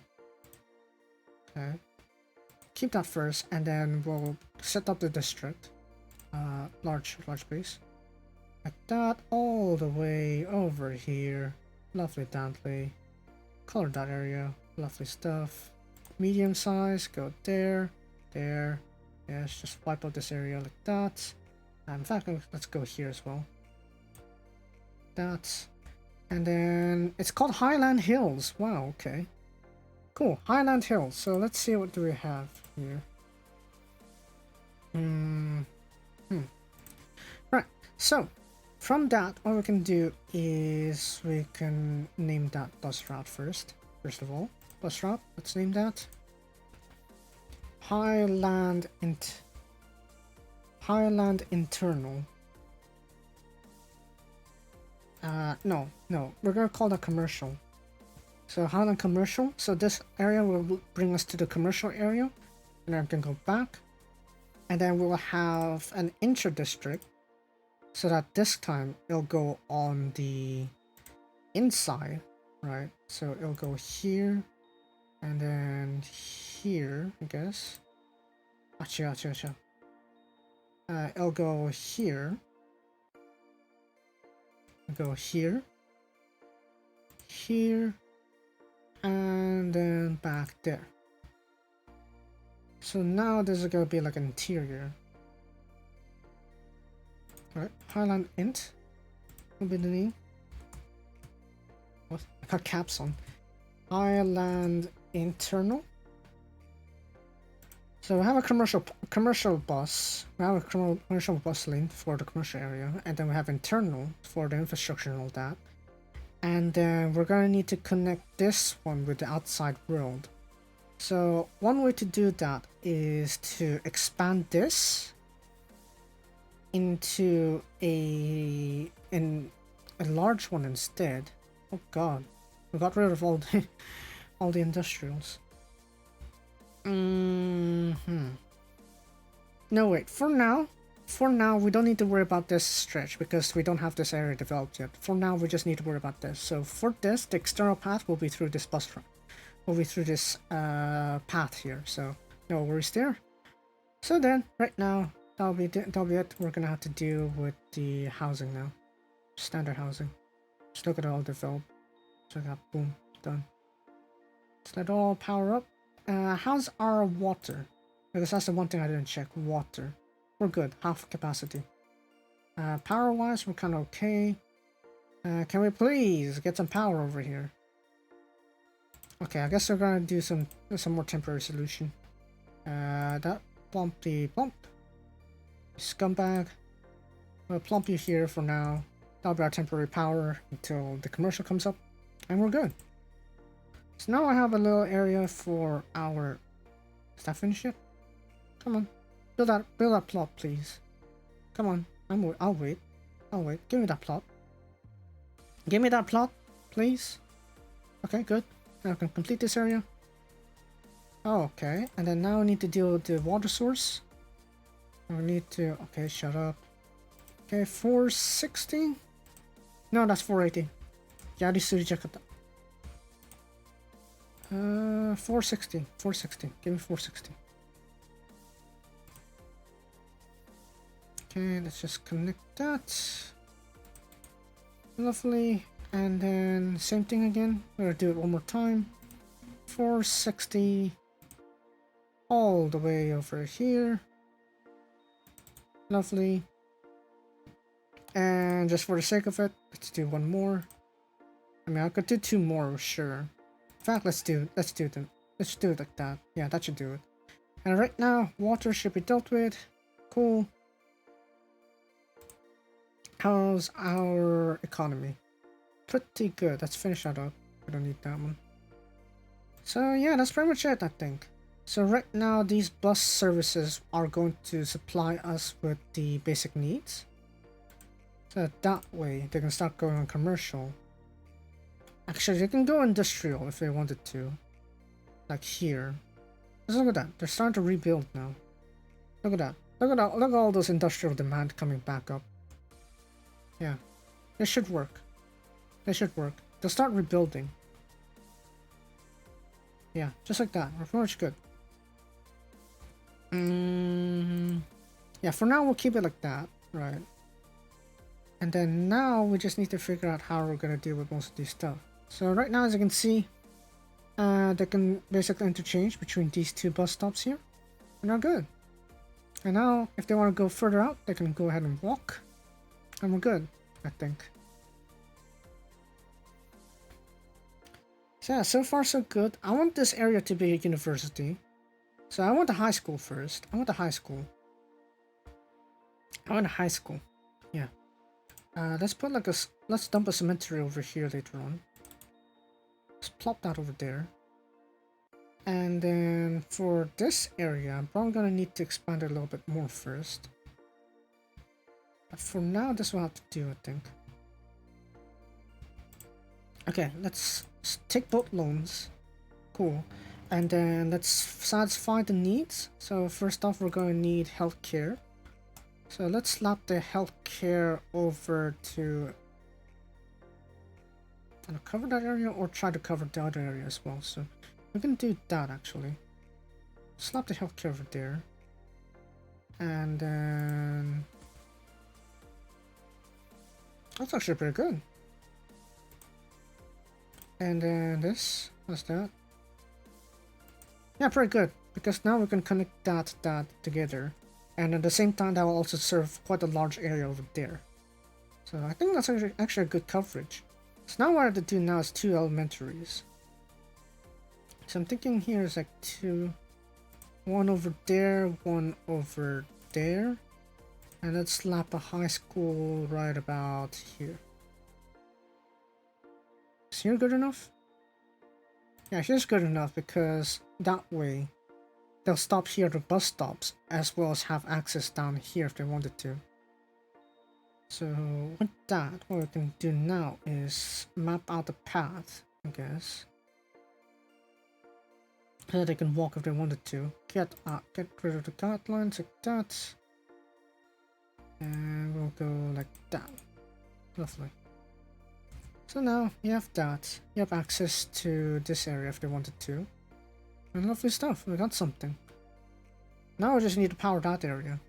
Okay. Keep that first, and then we'll set up the district. Large base. Like that, all the way over here. Lovely Dantley. Color that area. Lovely stuff. Medium size, go there. There. Yes, just wipe out this area like that. In fact, let's go here as well. That. And then, it's called Highland Hills. Wow, okay. Cool, Highland Hills. So let's see what do we have here. Right, so from that, what we can do is we can name that bus route first. First of all, bus route, let's name that Highland Internal. No, we're gonna call that commercial. So Highland Commercial, so this area will bring us to the commercial area, and then we can go back, and then we'll have an intra-district, so that this time it'll go on the inside, right? So it'll go here, and then here, I guess. Acha. It'll go here, go here, here, and then back there. So now this is gonna be like an interior. Alright, Highland Int will be the name. What? I got caps on. Highland Internal. So we have a commercial bus. We have a commercial bus lane for the commercial area, and then we have internal for the infrastructure and all that. And then we're gonna need to connect this one with the outside world. So one way to do that is to expand this into a large one instead. Oh god, we got rid of all the industrials. No, wait, for now we don't need to worry about this stretch because we don't have this area developed yet. For now we just need to worry about this. So for this, the external path will be through this bus route. Will be through this path here, so no worries there. So then, right now, that'll be it. We're gonna have to deal with the housing now. Standard housing. Just look at it all develop. So that, boom, done. Let's let it all power up. How's our water? Because that's the one thing I didn't check. Water. We're good. Half capacity. Power-wise, we're kind of okay. Can we please get some power over here? Okay, I guess we're gonna do some more temporary solution. That plumpy plump. Scumbag. We'll plump you here for now. That'll be our temporary power until the commercial comes up. And we're good. So now I have a little area for our... Is that finished yet? Come on. Build that plot, please. Come on. I'll wait. I'll wait. Give me that plot. Give me that plot, please. Okay, good. Now I can complete this area. Oh, okay. And then now we need to deal with the water source. We need to... Okay, shut up. Okay, 460? No, that's 480. やりすぎちゃった。460. 460. Give me 460. Okay, let's just connect that. Lovely. And then same thing again. We're gonna do it one more time. 460 all the way over here. Lovely. And just for the sake of it, let's do one more. I mean, I could do two more, sure. In fact, let's do it like that. Yeah, that should do it. And right now, water should be dealt with. Cool. How's our economy? Pretty good. Let's finish that up. We don't need that one. So yeah, that's pretty much it, I think. So right now, these bus services are going to supply us with the basic needs. So that way, they can start going on commercial. Actually, they can go industrial if they wanted to. Like here. Just look at that. They're starting to rebuild now. Look at that. Look at all those industrial demand coming back up. Yeah. They should work. They should work. They'll start rebuilding. Yeah, just like that. We're pretty much good. Yeah, for now we'll keep it like that. Right. And then now we just need to figure out how we're going to deal with most of these stuff. So right now, as you can see, they can basically interchange between these two bus stops here. And they're good. And now, if they want to go further out, they can go ahead and walk. And we're good, I think. So yeah, so far so good. I want this area to be a university. So I want a high school first. I want a high school. Yeah. Let's put like let's dump a cemetery over here later on. Let's plop that over there. And then for this area, I'm probably gonna need to expand it a little bit more first. But for now, this will have to do, I think. Okay, let's take both loans. Cool. And then let's satisfy the needs. So first off, we're going to need healthcare. So let's slap the healthcare over to... cover that area or try to cover the other area as well. So we can do that actually. Slap the healthcare over there. And then... That's actually pretty good. And then this, what's that? Yeah, pretty good, because now we can connect that together, and at the same time that will also serve quite a large area over there. So I think that's actually a good coverage. So now what I have to do now is 2 elementaries. So I'm thinking here is like 2, 1 over there, 1 over there, and let's slap a high school right about here. Is here good enough? Yeah, here's good enough because that way they'll stop here at the bus stops as well as have access down here if they wanted to. So with that, what we can do now is map out the path, I guess. So that they can walk if they wanted to. Get rid of the guidelines like that. And we'll go like that. Lovely. So now you have that. You have access to this area if they wanted to. And lovely stuff. We got something. Now we just need to power that area.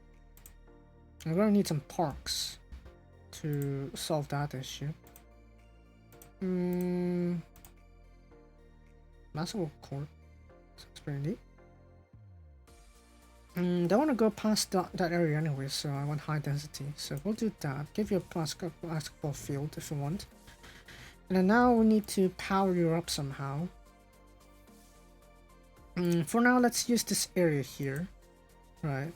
We're gonna need some parks to solve that issue. Basketball court. Sounds pretty neat. Don't want to go past that area anyway, so I want high density. So we'll do that. Give you a basketball field if you want. And then now we need to power you up somehow. For now, let's use this area here. Right.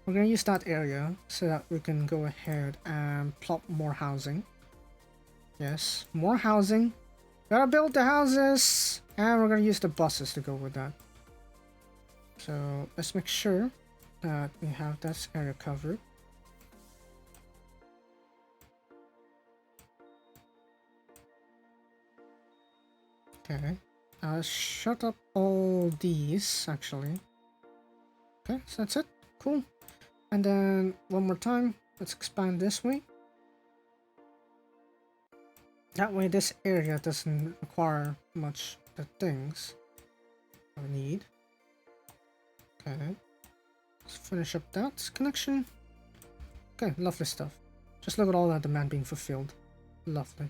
We're going to use that area so that we can go ahead and plop more housing. Yes, more housing. Gotta build the houses, and we're gonna use the buses to go with that. So let's make sure that we have that area covered. Okay, shut up all these actually. Okay, so that's it. Cool. And then one more time, let's expand this way. That way this area doesn't require much the things I need. Okay. Let's finish up that connection. Okay, lovely stuff. Just look at all that demand being fulfilled. Lovely.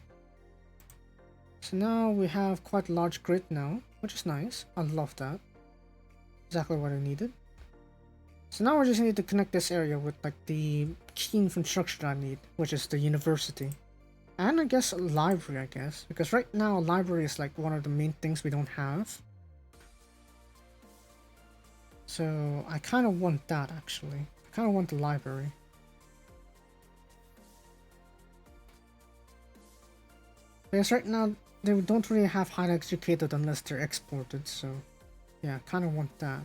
So now we have quite a large grid now, which is nice. I love that. Exactly what I needed. So now we just need to connect this area with like the key infrastructure that I need, which is the university. And I guess a library, I guess. Because right now a library is like one of the main things we don't have. So I kind of want that actually. I kind of want the library. Because right now they don't really have highly educated unless they're exported, so yeah, kind of want that.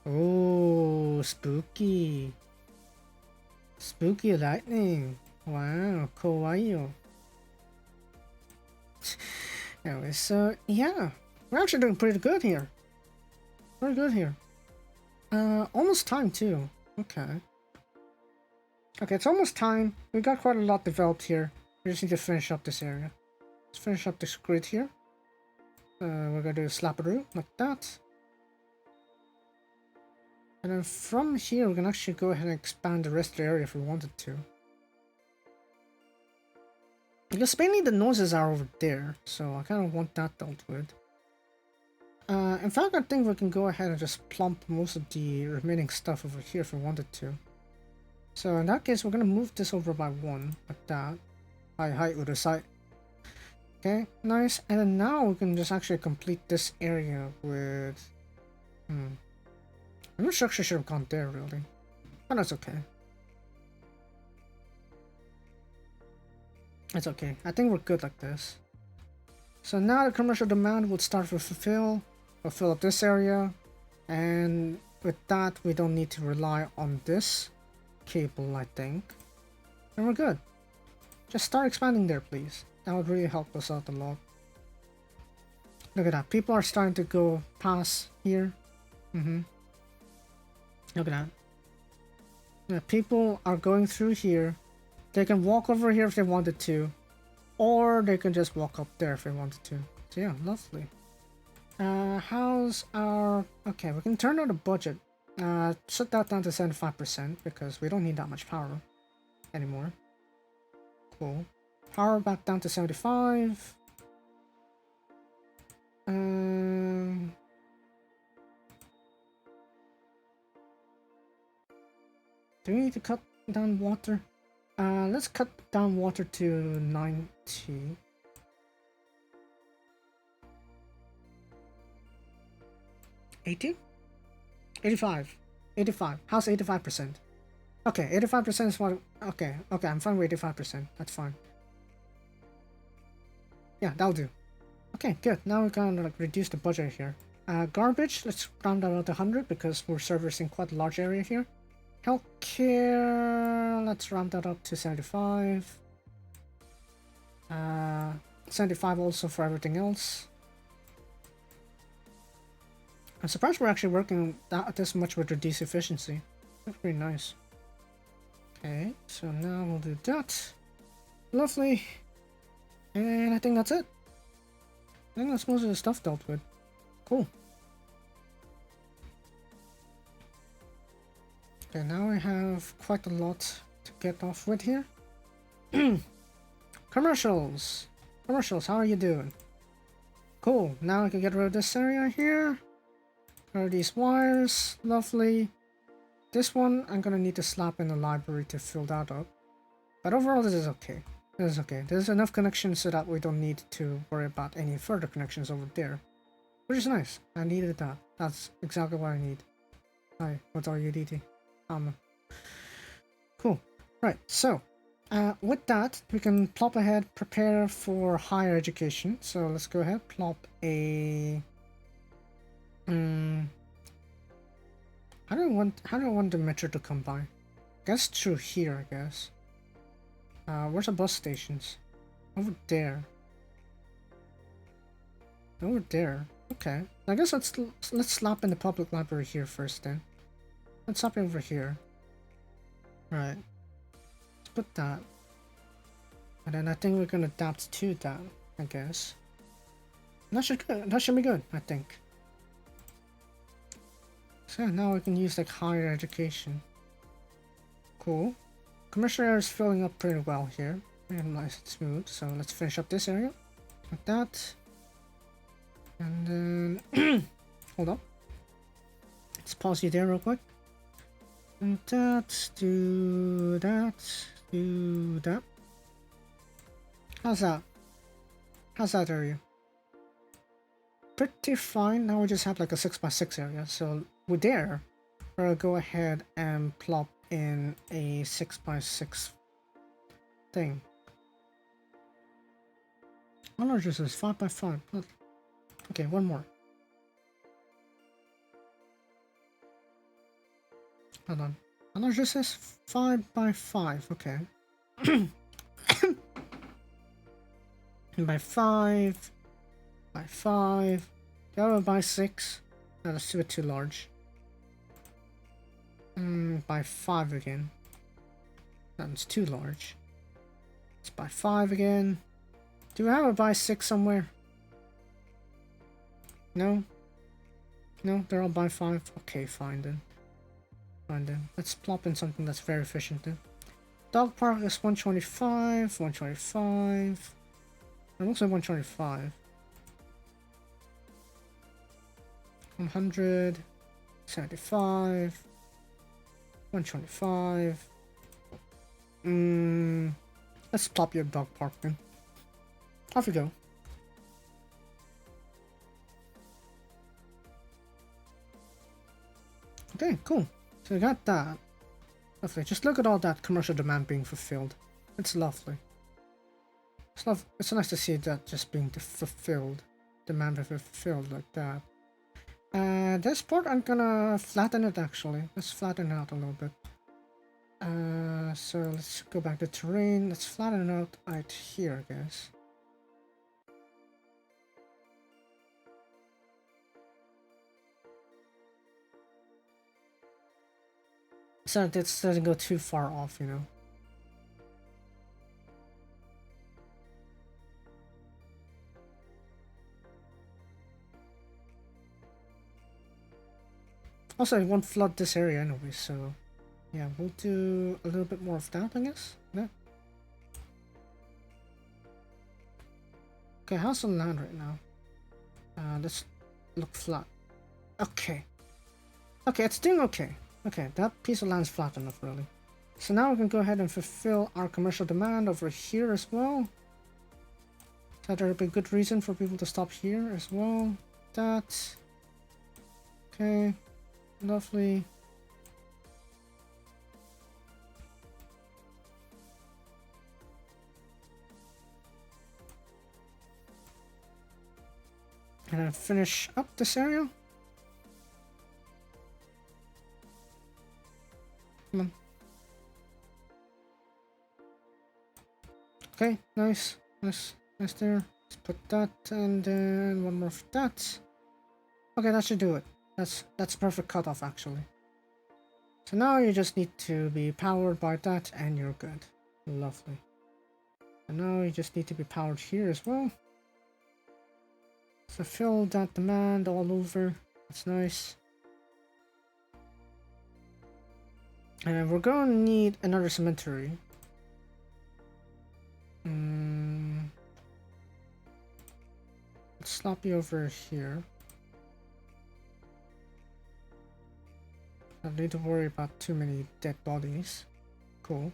Oh, spooky. Spooky lightning. Wow, kawaii. Anyway, so yeah, we're actually doing pretty good here. Very good here. Almost time too. Okay. Okay, it's almost time. We got quite a lot developed here. We just need to finish up this area. Let's finish up this grid here. We're gonna do a slap-a-roo like that. And then from here, we can actually go ahead and expand the rest of the area if we wanted to. Because mainly the noises are over there, so I kind of want that dealt with. In fact, I think we can go ahead and just plump most of the remaining stuff over here if we wanted to. So in that case, we're gonna move this over by one, like that. Height with a side. Okay, nice. And then now we can just actually complete this area with... Infrastructure should have gone there, really. But that's okay. It's okay. I think we're good like this. So now the commercial demand would start to fulfill up this area. And with that, we don't need to rely on this cable, I think. And we're good. Just start expanding there, please. That would really help us out a lot. Look at that. People are starting to go past here. Look at that. Yeah, people are going through here. They can walk over here if they wanted to. Or they can just walk up there if they wanted to. So yeah, lovely. How's our... Okay, we can turn on the budget. Shut that down to 75% because we don't need that much power anymore. Cool. Power back down to 75. Do we need to cut down water? Let's cut down water to 90. $80? 85. 85. How's 85%? Okay, 85% is what... Okay, I'm fine with 85%. That's fine. Yeah, that'll do. Okay, good. Now we can like reduce the budget here. Garbage, let's round that out to 100 because we're servicing quite a large area here. Healthcare, let's round that up to 75. 75 also for everything else. I'm surprised we're actually working this much with reduced efficiency. That's pretty nice. Okay, so now we'll do that. Lovely. And I think that's it. I think that's most of the stuff dealt with. Cool. Okay, now I have quite a lot to get off with here. Commercials! Commercials, how are you doing? Cool, now I can get rid of this area here. Get rid of these wires, lovely. This one, I'm gonna need to slap in the library to fill that up. But overall, this is okay. This is okay. There's enough connections so that we don't need to worry about any further connections over there. Which is nice. I needed that. That's exactly what I need. Hi, what are you, DT? Cool. Right, so With that, we can plop ahead, prepare for higher education. So let's go ahead, plop a. How do I want the metro to come by? I guess through here, I guess. Where's the bus stations? Over there. Over there. Okay. I guess let's slap in the public library here first then. Let's slap it over here. Right. Let's put that. And then I think we're gonna adapt to that, I guess. That should be good, I think. So now we can use like higher education. Cool. Commercial area is filling up pretty well here. And nice and smooth. So let's finish up this area. Like that. And then hold up. Let's pause you there real quick. And that, do that, do that. How's that? How's that area? Pretty fine. Now we just have like a 6x6 area. So we're there. We'll go ahead and plop in a 6x6 thing. How large is this? 5x5. Okay, one more. Hold on. How large is this? 5x5. Okay. by 5. By 5. The other by 6. No, that's a bit too large. By 5 again. That's too large. It's by 5 again. Do we have a by 6 somewhere? No? No, they're all by 5? Okay, fine then. Fine then. Let's plop in something that's very efficient then. Dog park is 125, 125. I'm also 125. 100, 75, 125. Let's plop your dog park then. Off you go. Okay, cool. So we got that. Lovely. Just look at all that commercial demand being fulfilled. It's lovely. It's nice to see that just being fulfilled. Demand being fulfilled like that. This part I'm gonna flatten it actually. Let's flatten it out a little bit. So let's go back to terrain. Let's flatten it out right here, I guess. So this doesn't go too far off, you know. Also, it won't flood this area anyway, so yeah, we'll do a little bit more of that, I guess. Yeah. Okay, how's the land right now? Let's look flat. Okay. Okay, it's doing okay. Okay, that piece of land's flat enough, really. So now we can go ahead and fulfill our commercial demand over here as well. So there would be a good reason for people to stop here as well. That. Okay. Lovely. And then finish up this area. Come on. Okay, nice. Nice there. Let's put that and then one more of that. Okay, that should do it. That's perfect cutoff actually. So now you just need to be powered by that and you're good. Lovely. And now you just need to be powered here as well. Fulfill that demand all over. That's nice. And we're going to need another cemetery. Let's slap you over here. I don't need to worry about too many dead bodies. Cool.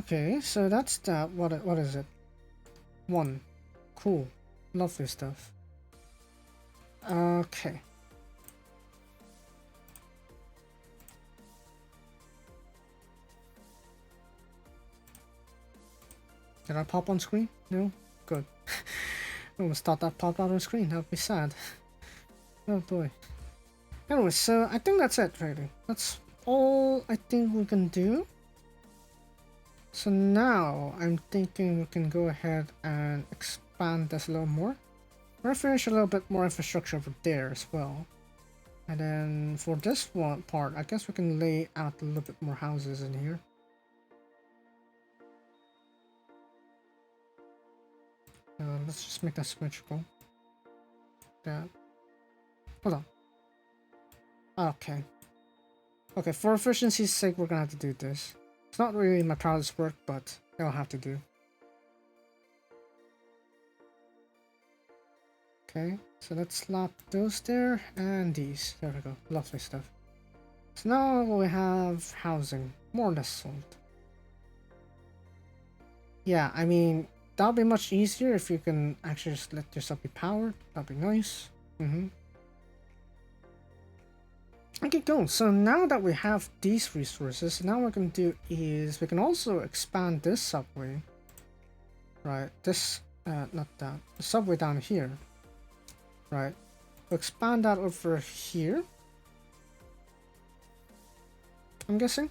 Okay, so that's that. What is it? 1. Cool. Lovely stuff. Okay. Did I pop on screen? No? Good. I almost thought that popped out on screen. That would be sad. Oh boy. Anyway, so I think that's it, really. That's all I think we can do. So now I'm thinking we can go ahead and expand this a little more. We're gonna finish a little bit more infrastructure over there as well. And then for this one part, I guess we can lay out a little bit more houses in here. Let's just make that symmetrical. That. Hold on. Okay. Okay, for efficiency's sake, we're gonna have to do this. It's not really my proudest work, but it'll have to do. Okay, so let's slap those there and these. There we go. Lovely stuff. So now we have housing. More or less solved. Yeah, I mean, that'll be much easier if you can actually just let yourself be powered. That'll be nice. Okay, cool. So now that we have these resources, now what we can do is we can also expand this subway. Right, this, not that. The subway down here. Right. We'll expand that over here. I'm guessing.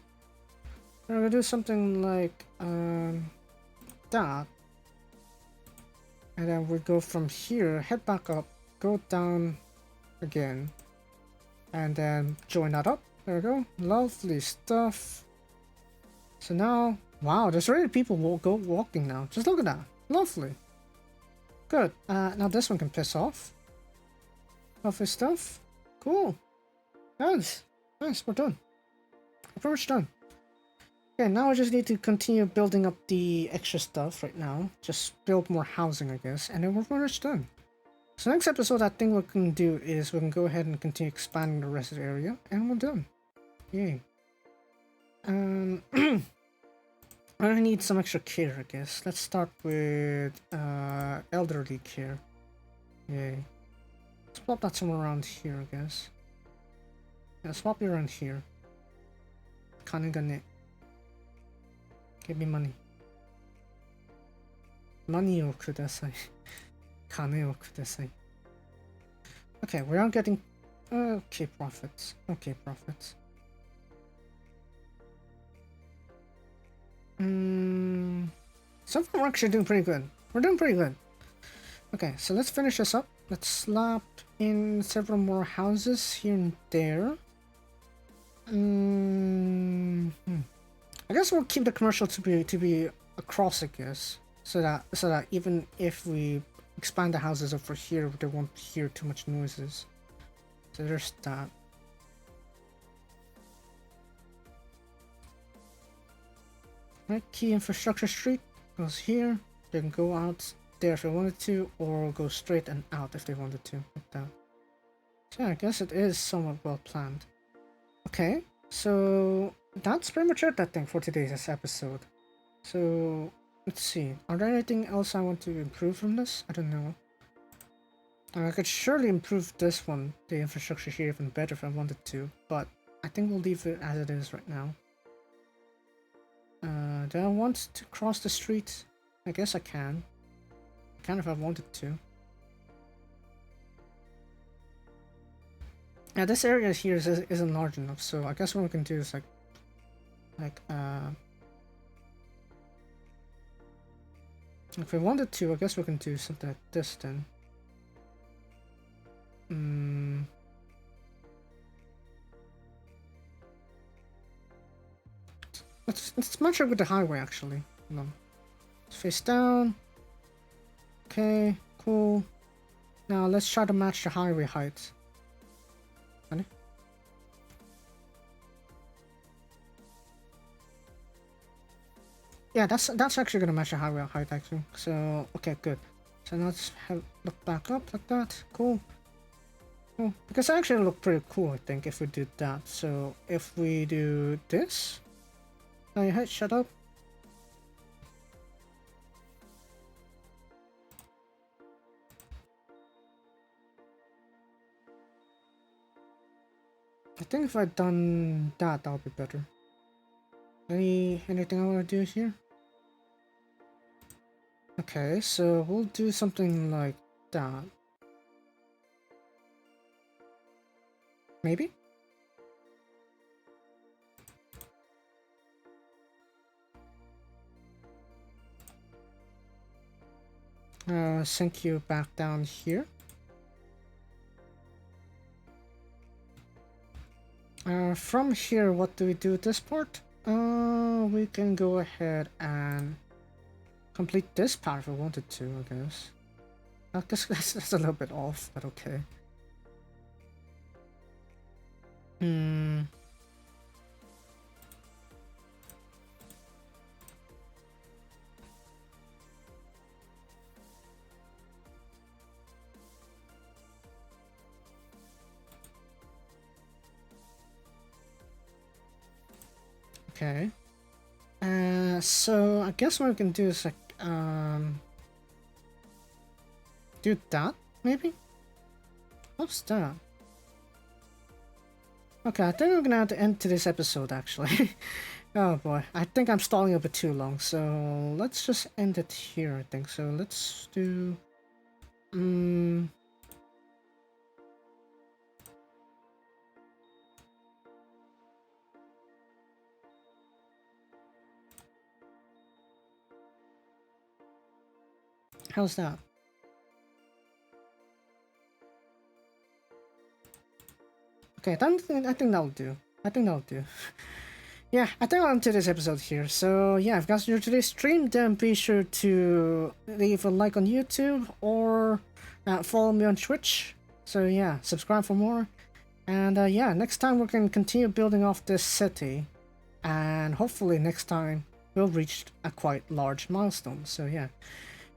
We're gonna do something like, that. And then we go from here, head back up, go down again. And then join that up. There we go. Lovely stuff. So now, wow, there's already people walking now. Just look at that. Lovely. Good. Now this one can piss off. Lovely stuff. Cool. Nice. Nice, we're done. We're pretty much done. Okay, now I just need to continue building up the extra stuff right now. Just build more housing, I guess. And then we're pretty much done. So next episode, I think what we can do is we can go ahead and continue expanding the rest of the area, and we're done. Yay. I need some extra care, I guess. Let's start with elderly care. Yay. Let's plop that somewhere around here, I guess. Yeah, swap it around here. Kanegane. Give me money. Money o kudasai. Okay, we are getting okay profits. Okay, profits. So far we're actually doing pretty good. We're doing pretty good. Okay, so let's finish this up. Let's slap in several more houses here and there. I guess we'll keep the commercial to be across, I guess, so that even if we expand the houses over here, they won't hear too much noises. So there's that. Right, key infrastructure street goes here. They can go out there if they wanted to, or go straight and out if they wanted to, like that. So yeah, I guess it is somewhat well planned. Okay, so that's pretty much it, I think, for today's episode. So let's see. Are there anything else I want to improve from this? I don't know. I could surely improve this one, the infrastructure here, even better if I wanted to, but I think we'll leave it as it is right now. Do I want to cross the street? I guess I can. I can if I wanted to. Yeah, this area here isn't large enough, so I guess what we can do is if we wanted to, I guess we can do something like this then. Let's match it with the highway, actually. Hold on. Let's face down. Okay, cool. Now let's try to match the highway height. Honey? Yeah, that's actually gonna match the highway height, actually. So okay, good. So now let's look back up like that. Cool. Cool. Because it actually look pretty cool, I think, if we did that. So if we do this. Hey, shut up. I think if I'd done that, that'll be better. Anything I want to do here? Okay, so we'll do something like that. Maybe? Sink you back down here. From here, what do we do with this part? We can go ahead and complete this part if we wanted to, I guess. I guess that's a little bit off, but okay. Hmm. Okay. So I guess what we can do is like, do that, maybe? What's that? Okay, I think we're gonna have to end today's episode, actually. Oh boy, I think I'm stalling a bit too long, so let's just end it here, I think. So let's do... how's that? Okay, I think that'll do. I think that'll do. Yeah, I think I'll end today's episode here. So yeah, if you guys enjoyed today's stream, then be sure to leave a like on YouTube or follow me on Twitch. So yeah, subscribe for more. And yeah, next time we can continue building off this city. And hopefully next time we'll reach a quite large milestone. So yeah.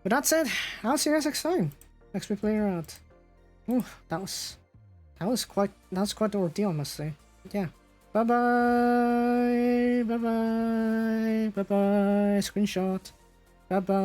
With that said, I'll see you guys next time. Next we play around. Ooh, that was quite the ordeal, I must say. But yeah. Bye bye. Bye bye. Bye bye. Screenshot. Bye bye.